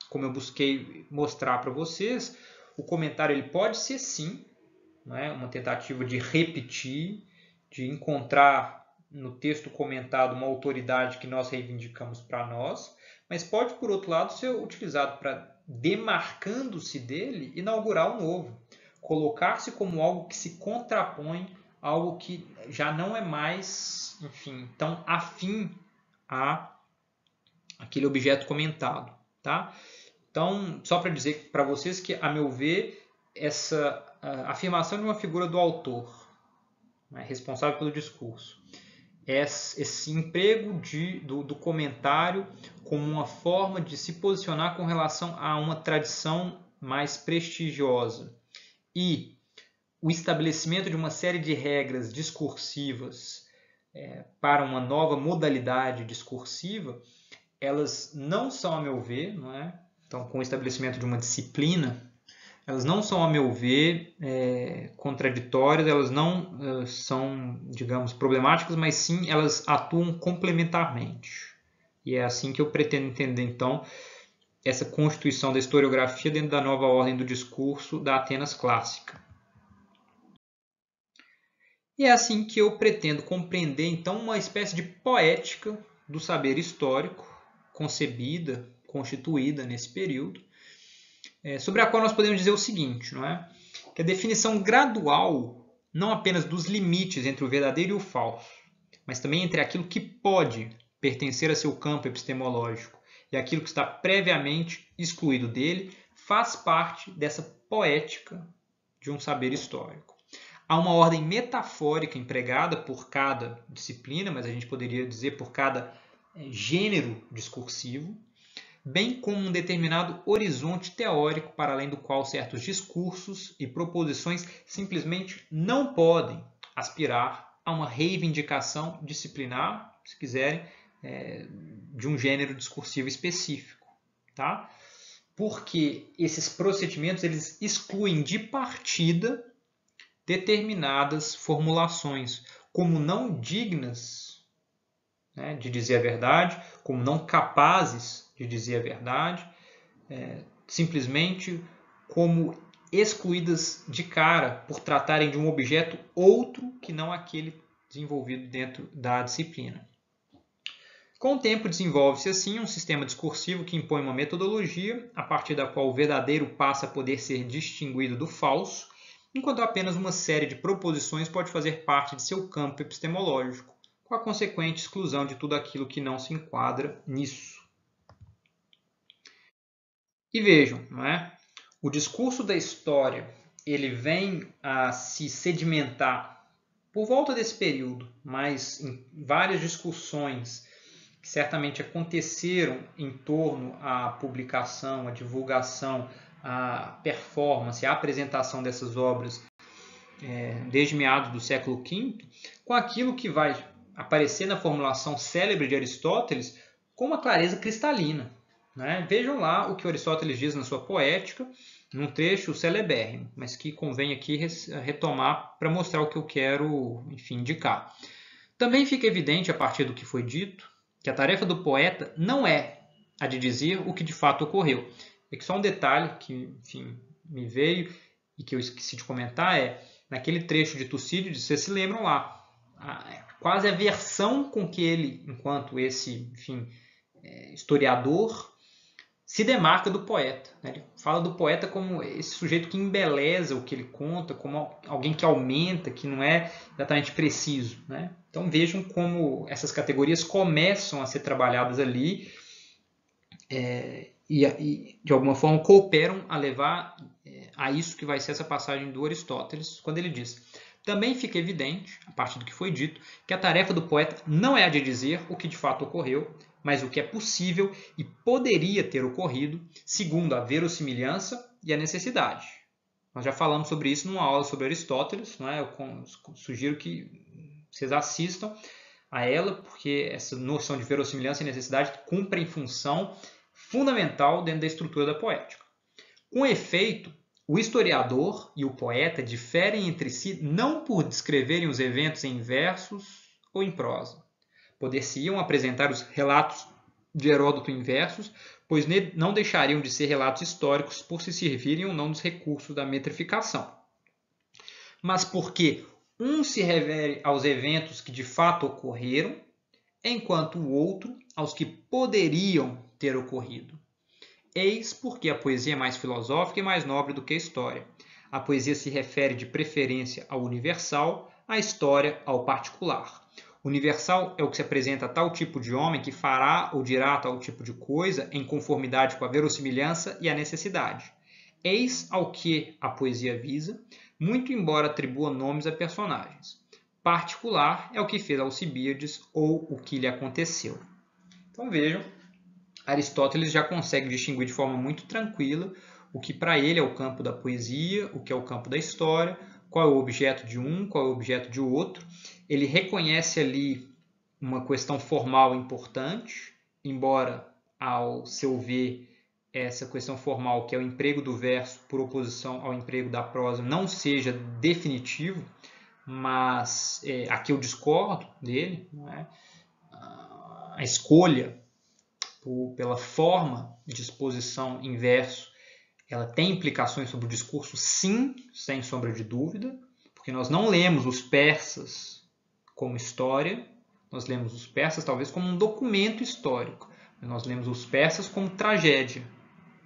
Como eu busquei mostrar para vocês, o comentário ele pode ser sim, uma tentativa de repetir, de encontrar no texto comentado uma autoridade que nós reivindicamos para nós, mas pode, por outro lado, ser utilizado para, demarcando-se dele, inaugurar um novo, colocar-se como algo que se contrapõe, algo que já não é mais, tão afim a aquele objeto comentado, tá? Então, só para dizer para vocês que, a meu ver, essa a afirmação de uma figura do autor, né, responsável pelo discurso. Esse emprego do comentário como uma forma de se posicionar com relação a uma tradição mais prestigiosa e o estabelecimento de uma série de regras discursivas para uma nova modalidade discursiva, elas não são, a meu ver, não é? Então, com o estabelecimento de uma disciplina, elas não são, a meu ver, contraditórias, elas não são, digamos, problemáticas, mas sim elas atuam complementarmente. E é assim que eu pretendo entender, então, essa constituição da historiografia dentro da nova ordem do discurso da Atenas clássica. E é assim que eu pretendo compreender, então, uma espécie de poética do saber histórico, concebida, constituída nesse período, sobre a qual nós podemos dizer o seguinte, não é? Que a definição gradual, não apenas dos limites entre o verdadeiro e o falso, mas também entre aquilo que pode pertencer a seu campo epistemológico e aquilo que está previamente excluído dele, faz parte dessa poética de um saber histórico. Há uma ordem metafórica empregada por cada disciplina, mas a gente poderia dizer por cada gênero discursivo, bem como um determinado horizonte teórico para além do qual certos discursos e proposições simplesmente não podem aspirar a uma reivindicação disciplinar, se quiserem, de um gênero discursivo específico. Tá? Porque esses procedimentos eles excluem de partida determinadas formulações como não dignas, né, de dizer a verdade, como não capazes de dizer a verdade, simplesmente como excluídas de cara por tratarem de um objeto outro que não aquele desenvolvido dentro da disciplina. Com o tempo desenvolve-se assim um sistema discursivo que impõe uma metodologia a partir da qual o verdadeiro passa a poder ser distinguido do falso, enquanto apenas uma série de proposições pode fazer parte de seu campo epistemológico, com a consequente exclusão de tudo aquilo que não se enquadra nisso. E vejam, não é? O discurso da história ele vem a se sedimentar por volta desse período, mas em várias discussões que certamente aconteceram em torno à publicação, à divulgação, à performance, à apresentação dessas obras desde meados do século V, com aquilo que vai aparecer na formulação célebre de Aristóteles com uma clareza cristalina. Né? Vejam lá o que Aristóteles diz na sua Poética, num trecho celebérrimo, mas que convém aqui retomar para mostrar o que eu quero, enfim, indicar. Também fica evidente, a partir do que foi dito, que a tarefa do poeta não é a de dizer o que de fato ocorreu. É que só um detalhe que, enfim, me veio e que eu esqueci de comentar naquele trecho de Tucídides, vocês se lembram lá, quase a versão com que ele, enquanto esse, enfim, historiador, se demarca do poeta. Né? Ele fala do poeta como esse sujeito que embeleza o que ele conta, como alguém que aumenta, que não é exatamente preciso. Né? Então vejam como essas categorias começam a ser trabalhadas ali e de alguma forma cooperam a levar a isso que vai ser essa passagem do Aristóteles, quando ele diz: também fica evidente, a partir do que foi dito, que a tarefa do poeta não é a de dizer o que de fato ocorreu, mas o que é possível e poderia ter ocorrido, segundo a verossimilhança e a necessidade. Nós já falamos sobre isso numa aula sobre Aristóteles, não é? Eu sugiro que vocês assistam a ela, porque essa noção de verossimilhança e necessidade cumpre função fundamental dentro da estrutura da poética. Com efeito, o historiador e o poeta diferem entre si não por descreverem os eventos em versos ou em prosa. Poder-se-iam apresentar os relatos de Heródoto em versos, pois não deixariam de ser relatos históricos por se servirem ou não dos recursos da metrificação. Mas porque um se refere aos eventos que de fato ocorreram, enquanto o outro aos que poderiam ter ocorrido. Eis porque a poesia é mais filosófica e mais nobre do que a história. A poesia se refere de preferência ao universal, a história ao particular. Universal é o que se apresenta a tal tipo de homem que fará ou dirá tal tipo de coisa em conformidade com a verossimilhança e a necessidade. Eis ao que a poesia visa, muito embora atribua nomes a personagens. Particular é o que fez Alcibíades ou o que lhe aconteceu. Então vejam, Aristóteles já consegue distinguir de forma muito tranquila o que para ele é o campo da poesia, o que é o campo da história, qual é o objeto de um, qual é o objeto de outro. Ele reconhece ali uma questão formal importante, embora, ao seu ver, essa questão formal, que é o emprego do verso por oposição ao emprego da prosa, não seja definitivo, mas aqui eu discordo dele, não é? A escolha pela forma de exposição em verso, ela tem implicações sobre o discurso, sim, sem sombra de dúvida, porque nós não lemos os persas como história, nós lemos os persas talvez como um documento histórico, nós lemos os persas como tragédia,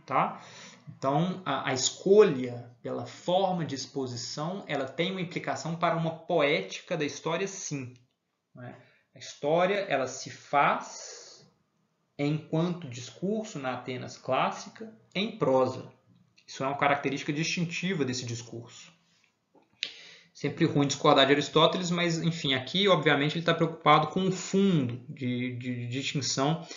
tá? Então, a escolha pela forma de exposição, ela tem uma implicação para uma poética da história, sim. Não é? A história, ela se faz enquanto discurso na Atenas clássica em prosa. Isso é uma característica distintiva desse discurso. Sempre ruim discordar de Aristóteles, mas, enfim, aqui, obviamente, ele está preocupado com o fundo de distinção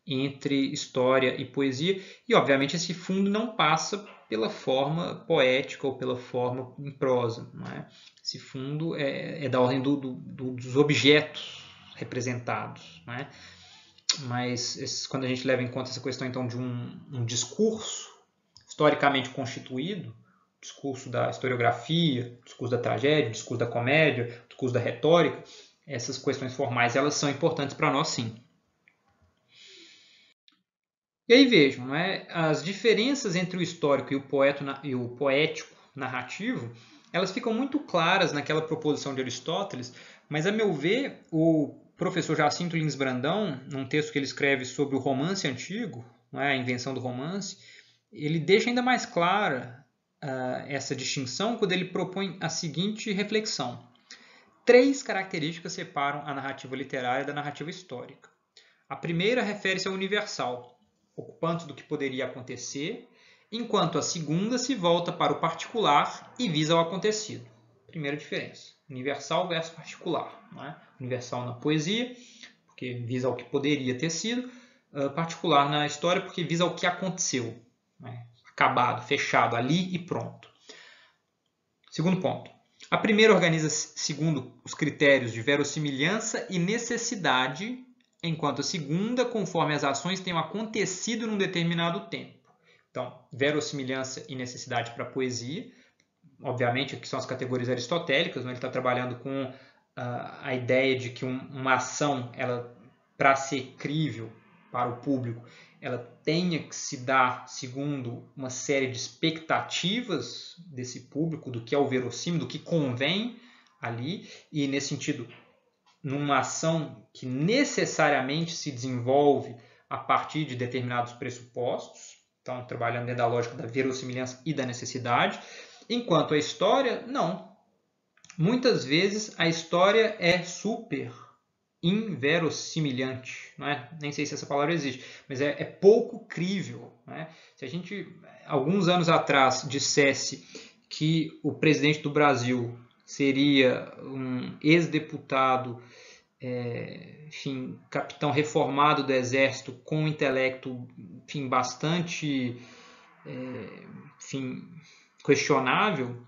entre história e poesia, e, obviamente, esse fundo não passa pela forma poética ou pela forma em prosa. Não é? Esse fundo é da ordem dos objetos representados. Não é? Mas quando a gente leva em conta essa questão, então, de um discurso historicamente constituído, discurso da historiografia, discurso da tragédia, discurso da comédia, discurso da retórica, essas questões formais elas são importantes para nós, sim. E aí vejam, não é? As diferenças entre o histórico e o poético narrativo, elas ficam muito claras naquela proposição de Aristóteles, mas, a meu ver, o professor Jacinto Lins Brandão, num texto que ele escreve sobre o romance antigo, não é? A invenção do romance, ele deixa ainda mais clara essa distinção quando ele propõe a seguinte reflexão. 3 características separam a narrativa literária da narrativa histórica. A primeira refere-se ao universal, ocupando do que poderia acontecer, enquanto a segunda se volta para o particular e visa ao acontecido. Primeira diferença, universal versus particular. Não é? Universal na poesia, porque visa ao que poderia ter sido, particular na história, porque visa ao que aconteceu. Não é? Acabado, fechado, ali e pronto. Segundo ponto. A primeira organiza segundo os critérios de verossimilhança e necessidade, enquanto a segunda, conforme as ações tenham acontecido num determinado tempo. Então, verossimilhança e necessidade para a poesia. Obviamente, aqui são as categorias aristotélicas, né? Ele está trabalhando com a ideia de que uma ação, ela, para ser crível para o público, ela tenha que se dar segundo uma série de expectativas desse público, do que é o verossímil, do que convém ali, e nesse sentido, numa ação que necessariamente se desenvolve a partir de determinados pressupostos, então trabalhando dentro da lógica da verossimilhança e da necessidade, enquanto a história, não. Muitas vezes a história é super inverossimilhante, não é? Nem sei se essa palavra existe, mas é pouco crível. Não é? Se a gente, alguns anos atrás, dissesse que o presidente do Brasil seria um ex-deputado, enfim, capitão reformado do Exército, com um intelecto, enfim, bastante, enfim, questionável,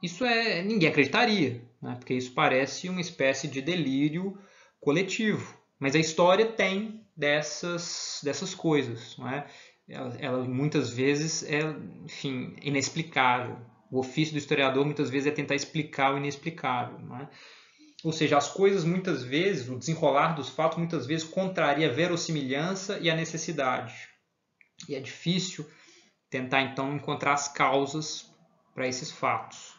isso ninguém acreditaria, né? Porque isso parece uma espécie de delírio coletivo. Mas a história tem dessas coisas. Não é? Ela muitas vezes é, enfim, inexplicável. O ofício do historiador muitas vezes é tentar explicar o inexplicável. Não é? Ou seja, as coisas muitas vezes, o desenrolar dos fatos muitas vezes contraria a verossimilhança e a necessidade. E é difícil tentar então encontrar as causas para esses fatos.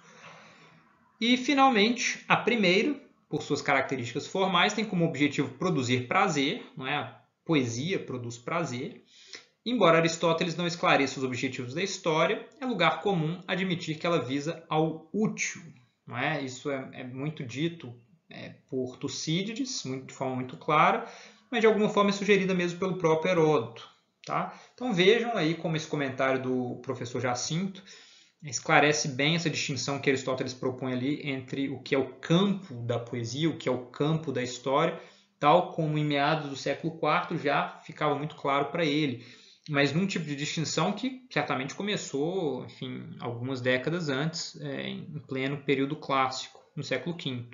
E, finalmente, a primeira, por suas características formais, tem como objetivo produzir prazer, não é? A poesia produz prazer. Embora Aristóteles não esclareça os objetivos da história, é lugar comum admitir que ela visa ao útil. Não é? Isso é muito dito por Tucídides, de forma muito clara, mas de alguma forma é sugerida mesmo pelo próprio Heródoto. Tá? Então vejam aí como esse comentário do professor Jacinto esclarece bem essa distinção que Aristóteles propõe ali entre o que é o campo da poesia, o que é o campo da história, tal como em meados do século IV já ficava muito claro para ele, mas num tipo de distinção que certamente começou, enfim, algumas décadas antes, em pleno período clássico, no século V.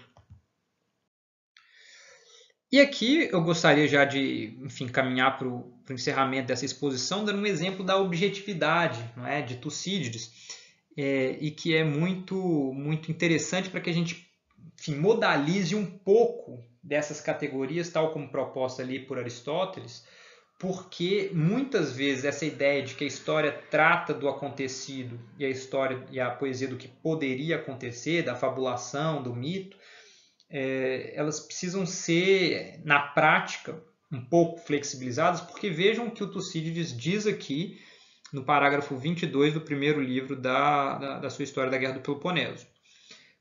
E aqui eu gostaria já de, enfim, caminhar para o encerramento dessa exposição, dando um exemplo da objetividade, não é, de Tucídides, e que é muito interessante para que a gente, enfim, modalize um pouco dessas categorias, tal como proposta ali por Aristóteles, porque muitas vezes essa ideia de que a história trata do acontecido e a história e a poesia do que poderia acontecer, da fabulação, do mito, elas precisam ser, na prática, um pouco flexibilizadas, porque vejam o que o Tucídides diz aqui no parágrafo 22 do primeiro livro da sua História da Guerra do Peloponeso.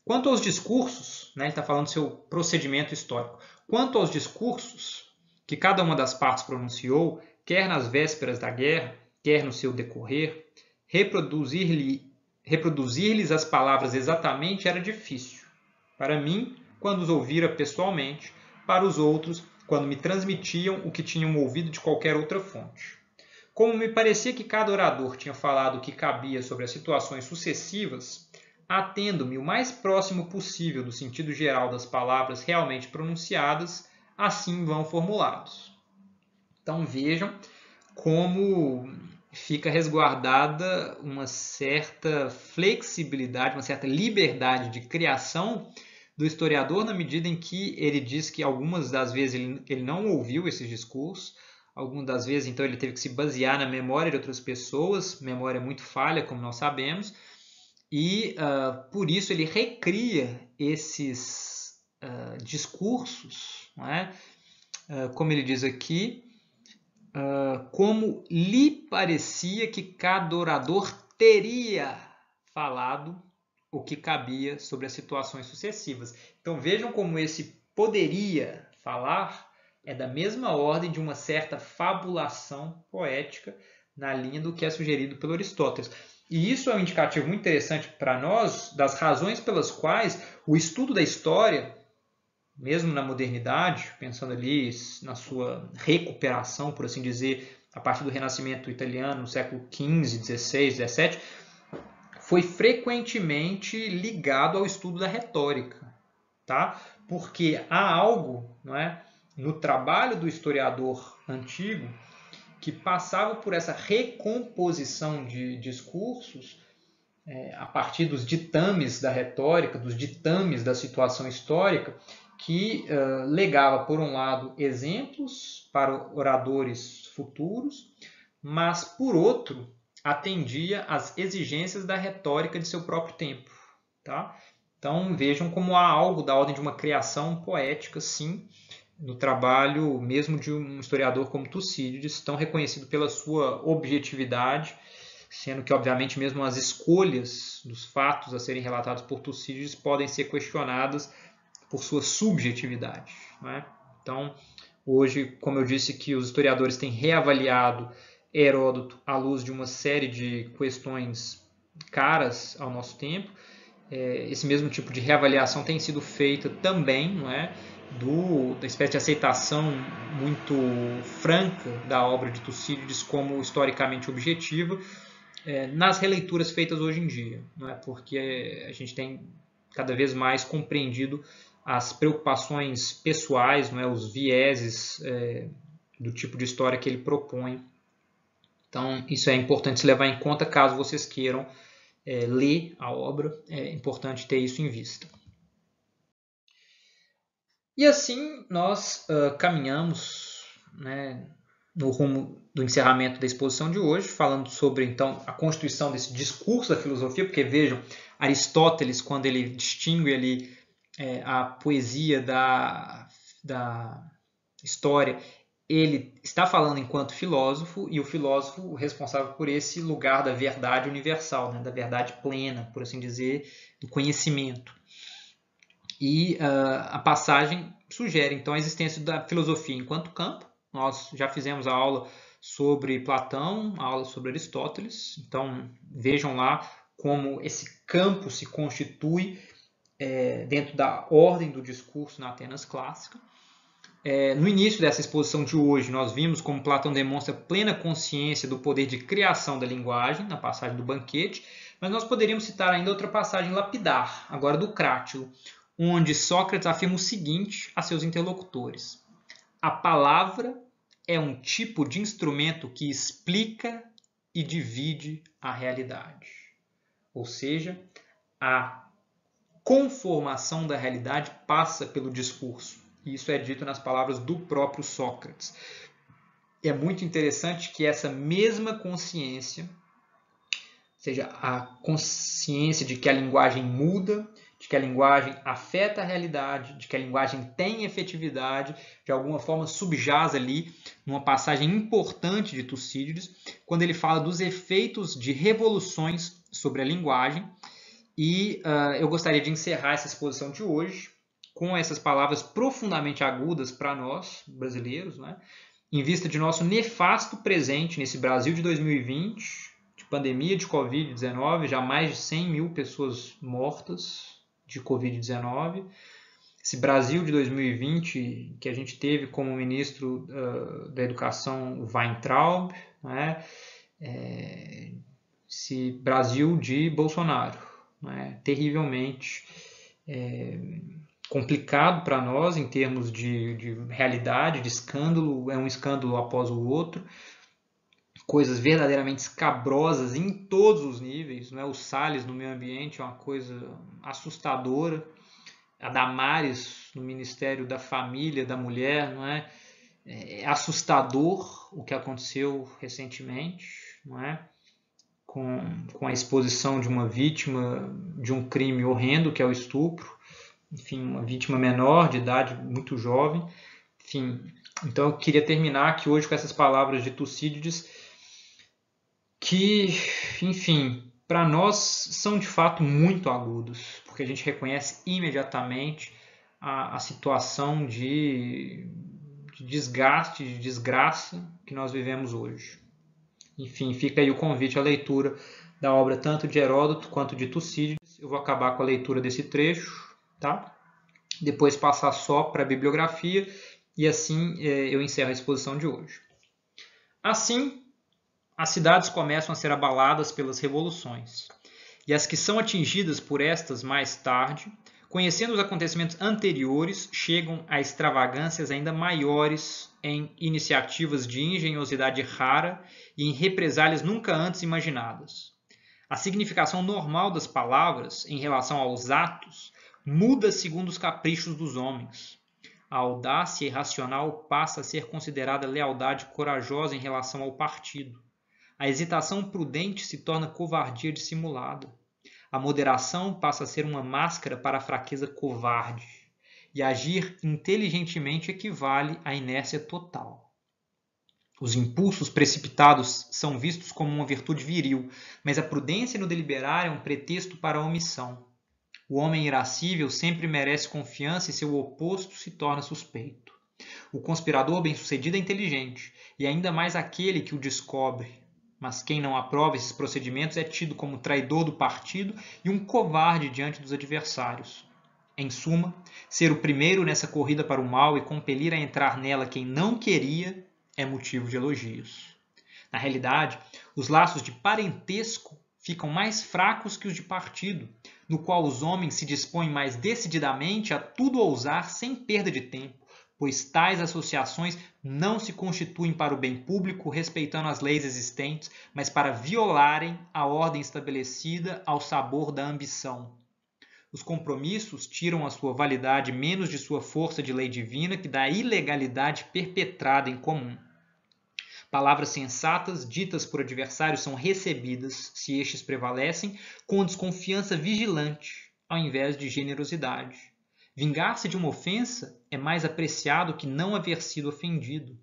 Quanto aos discursos, né, ele está falando do seu procedimento histórico, quanto aos discursos que cada uma das partes pronunciou, quer nas vésperas da guerra, quer no seu decorrer, reproduzir-lhes as palavras exatamente era difícil. Para mim, quando os ouvira pessoalmente, para os outros, quando me transmitiam o que tinham ouvido de qualquer outra fonte. Como me parecia que cada orador tinha falado o que cabia sobre as situações sucessivas, atendo-me o mais próximo possível do sentido geral das palavras realmente pronunciadas, assim vão formulados. Então vejam como fica resguardada uma certa flexibilidade, uma certa liberdade de criação do historiador, na medida em que ele diz que algumas das vezes ele não ouviu esses discursos, algumas das vezes então ele teve que se basear na memória de outras pessoas, memória muito falha, como nós sabemos, e por isso ele recria esses discursos, não é? Como ele diz aqui, como lhe parecia que cada orador teria falado o que cabia sobre as situações sucessivas. Então vejam como esse poderia falar é da mesma ordem de uma certa fabulação poética na linha do que é sugerido pelo Aristóteles. E isso é um indicativo muito interessante para nós das razões pelas quais o estudo da história, mesmo na modernidade, pensando ali na sua recuperação, por assim dizer, a partir do Renascimento italiano, no século XV, XVI, XVII, foi frequentemente ligado ao estudo da retórica, tá? Porque há algo, não é, no trabalho do historiador antigo que passava por essa recomposição de discursos a partir dos ditames da retórica, dos ditames da situação histórica, que legava, por um lado, exemplos para oradores futuros, mas, por outro, atendia às exigências da retórica de seu próprio tempo. Tá? Então, vejam como há algo da ordem de uma criação poética, sim, no trabalho mesmo de um historiador como Tucídides, tão reconhecido pela sua objetividade, sendo que, obviamente, mesmo as escolhas dos fatos a serem relatados por Tucídides podem ser questionadas por sua subjetividade. Não é? Então, hoje, como eu disse, que os historiadores têm reavaliado Heródoto à luz de uma série de questões caras ao nosso tempo, esse mesmo tipo de reavaliação tem sido feita também, não é? Da espécie de aceitação muito franca da obra de Tucídides como historicamente objetiva, nas releituras feitas hoje em dia, não é? Porque a gente tem cada vez mais compreendido as preocupações pessoais, não é? Os vieses do tipo de história que ele propõe. Então, isso é importante se levar em conta caso vocês queiram ler a obra, é importante ter isso em vista. E assim nós caminhamos, né, no rumo do encerramento da exposição de hoje, falando sobre então a constituição desse discurso da filosofia, porque vejam, Aristóteles, quando ele distingue ali a poesia da história, ele está falando enquanto filósofo, e o filósofo responsável por esse lugar da verdade universal, né, da verdade plena, por assim dizer, do conhecimento. E a passagem sugere, então, a existência da filosofia enquanto campo. Nós já fizemos a aula sobre Platão, a aula sobre Aristóteles. Então, vejam lá como esse campo se constitui dentro da ordem do discurso na Atenas clássica. No início dessa exposição de hoje, nós vimos como Platão demonstra plena consciência do poder de criação da linguagem, na passagem do banquete, mas nós poderíamos citar ainda outra passagem lapidar, agora do Crátilo, onde Sócrates afirma o seguinte a seus interlocutores: a palavra é um tipo de instrumento que explica e divide a realidade. Ou seja, a conformação da realidade passa pelo discurso. Isso é dito nas palavras do próprio Sócrates. É muito interessante que essa mesma consciência, ou seja, a consciência de que a linguagem muda, de que a linguagem afeta a realidade, de que a linguagem tem efetividade, de alguma forma subjaz ali numa passagem importante de Tucídides, quando ele fala dos efeitos de revoluções sobre a linguagem. E eu gostaria de encerrar essa exposição de hoje com essas palavras profundamente agudas para nós, brasileiros, né? Em vista de nosso nefasto presente nesse Brasil de 2020, de pandemia de Covid-19, já mais de 100 mil pessoas mortas de Covid-19. Esse Brasil de 2020, que a gente teve como ministro da Educação Weintraub, né? Esse Brasil de Bolsonaro, né? Terrivelmente complicado para nós em termos de realidade, de escândalo, é um escândalo após o outro, coisas verdadeiramente escabrosas em todos os níveis, não é? O Salles no meio ambiente é uma coisa assustadora, a Damares no Ministério da Família, da Mulher, não é? É assustador o que aconteceu recentemente, não é? Com a exposição de uma vítima de um crime horrendo que é o estupro, enfim, uma vítima menor, de idade muito jovem. Enfim, então eu queria terminar aqui hoje com essas palavras de Tucídides que, enfim, para nós são de fato muito agudos, porque a gente reconhece imediatamente a situação de desgaste, de desgraça que nós vivemos hoje. Enfim, fica aí o convite à leitura da obra tanto de Heródoto quanto de Tucídides. Eu vou acabar com a leitura desse trecho, tá? Depois passar só para a bibliografia e assim eu encerro a exposição de hoje. Assim, as cidades começam a ser abaladas pelas revoluções, e as que são atingidas por estas mais tarde, conhecendo os acontecimentos anteriores, chegam a extravagâncias ainda maiores em iniciativas de engenhosidade rara e em represálias nunca antes imaginadas. A significação normal das palavras em relação aos atos muda segundo os caprichos dos homens. A audácia irracional passa a ser considerada lealdade corajosa em relação ao partido. A hesitação prudente se torna covardia dissimulada. A moderação passa a ser uma máscara para a fraqueza covarde. E agir inteligentemente equivale à inércia total. Os impulsos precipitados são vistos como uma virtude viril, mas a prudência no deliberar é um pretexto para a omissão. O homem irascível sempre merece confiança e seu oposto se torna suspeito. O conspirador bem-sucedido é inteligente, e ainda mais aquele que o descobre. Mas quem não aprova esses procedimentos é tido como traidor do partido e um covarde diante dos adversários. Em suma, ser o primeiro nessa corrida para o mal e compelir a entrar nela quem não queria é motivo de elogios. Na realidade, os laços de parentesco ficam mais fracos que os de partido, no qual os homens se dispõem mais decididamente a tudo ousar sem perda de tempo, pois tais associações não se constituem para o bem público respeitando as leis existentes, mas para violarem a ordem estabelecida ao sabor da ambição. Os compromissos tiram a sua validade menos de sua força de lei divina que da ilegalidade perpetrada em comum. Palavras sensatas ditas por adversários são recebidas, se estes prevalecem, com desconfiança vigilante, ao invés de generosidade. Vingar-se de uma ofensa é mais apreciado que não haver sido ofendido.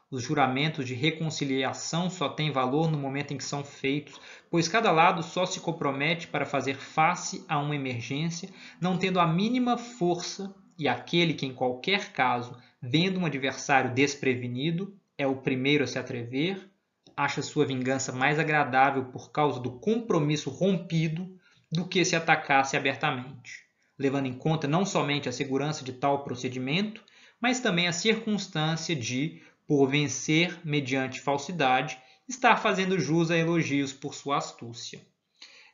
Os juramentos de reconciliação só têm valor no momento em que são feitos, pois cada lado só se compromete para fazer face a uma emergência, não tendo a mínima força, e aquele que, em qualquer caso, vendo um adversário desprevenido, é o primeiro a se atrever, acha sua vingança mais agradável por causa do compromisso rompido do que se atacasse abertamente, levando em conta não somente a segurança de tal procedimento, mas também a circunstância de, por vencer mediante falsidade, estar fazendo jus a elogios por sua astúcia.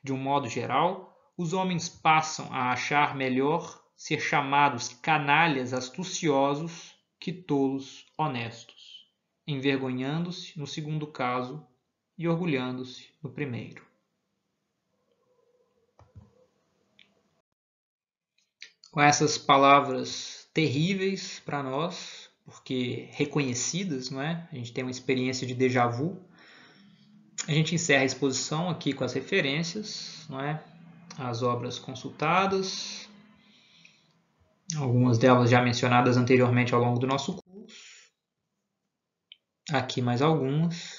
De um modo geral, os homens passam a achar melhor ser chamados canalhas astuciosos que tolos honestos, envergonhando-se no segundo caso e orgulhando-se no primeiro. Com essas palavras terríveis para nós, porque reconhecidas, não é? A gente tem uma experiência de déjà vu. A gente encerra a exposição aqui com as referências, não é? As obras consultadas, algumas delas já mencionadas anteriormente ao longo do nosso curso. Aqui mais algumas.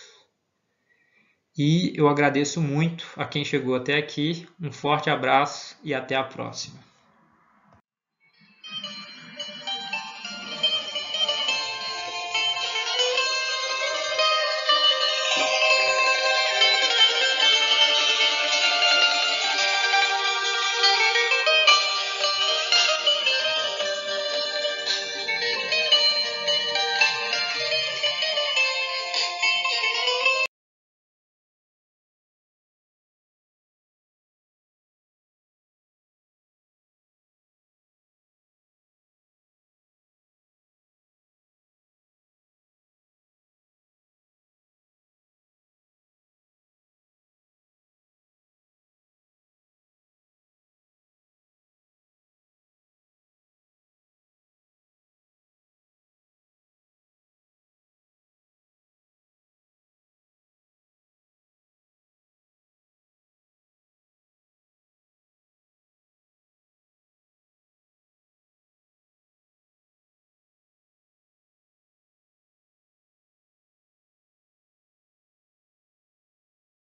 E eu agradeço muito a quem chegou até aqui. Um forte abraço e até a próxima.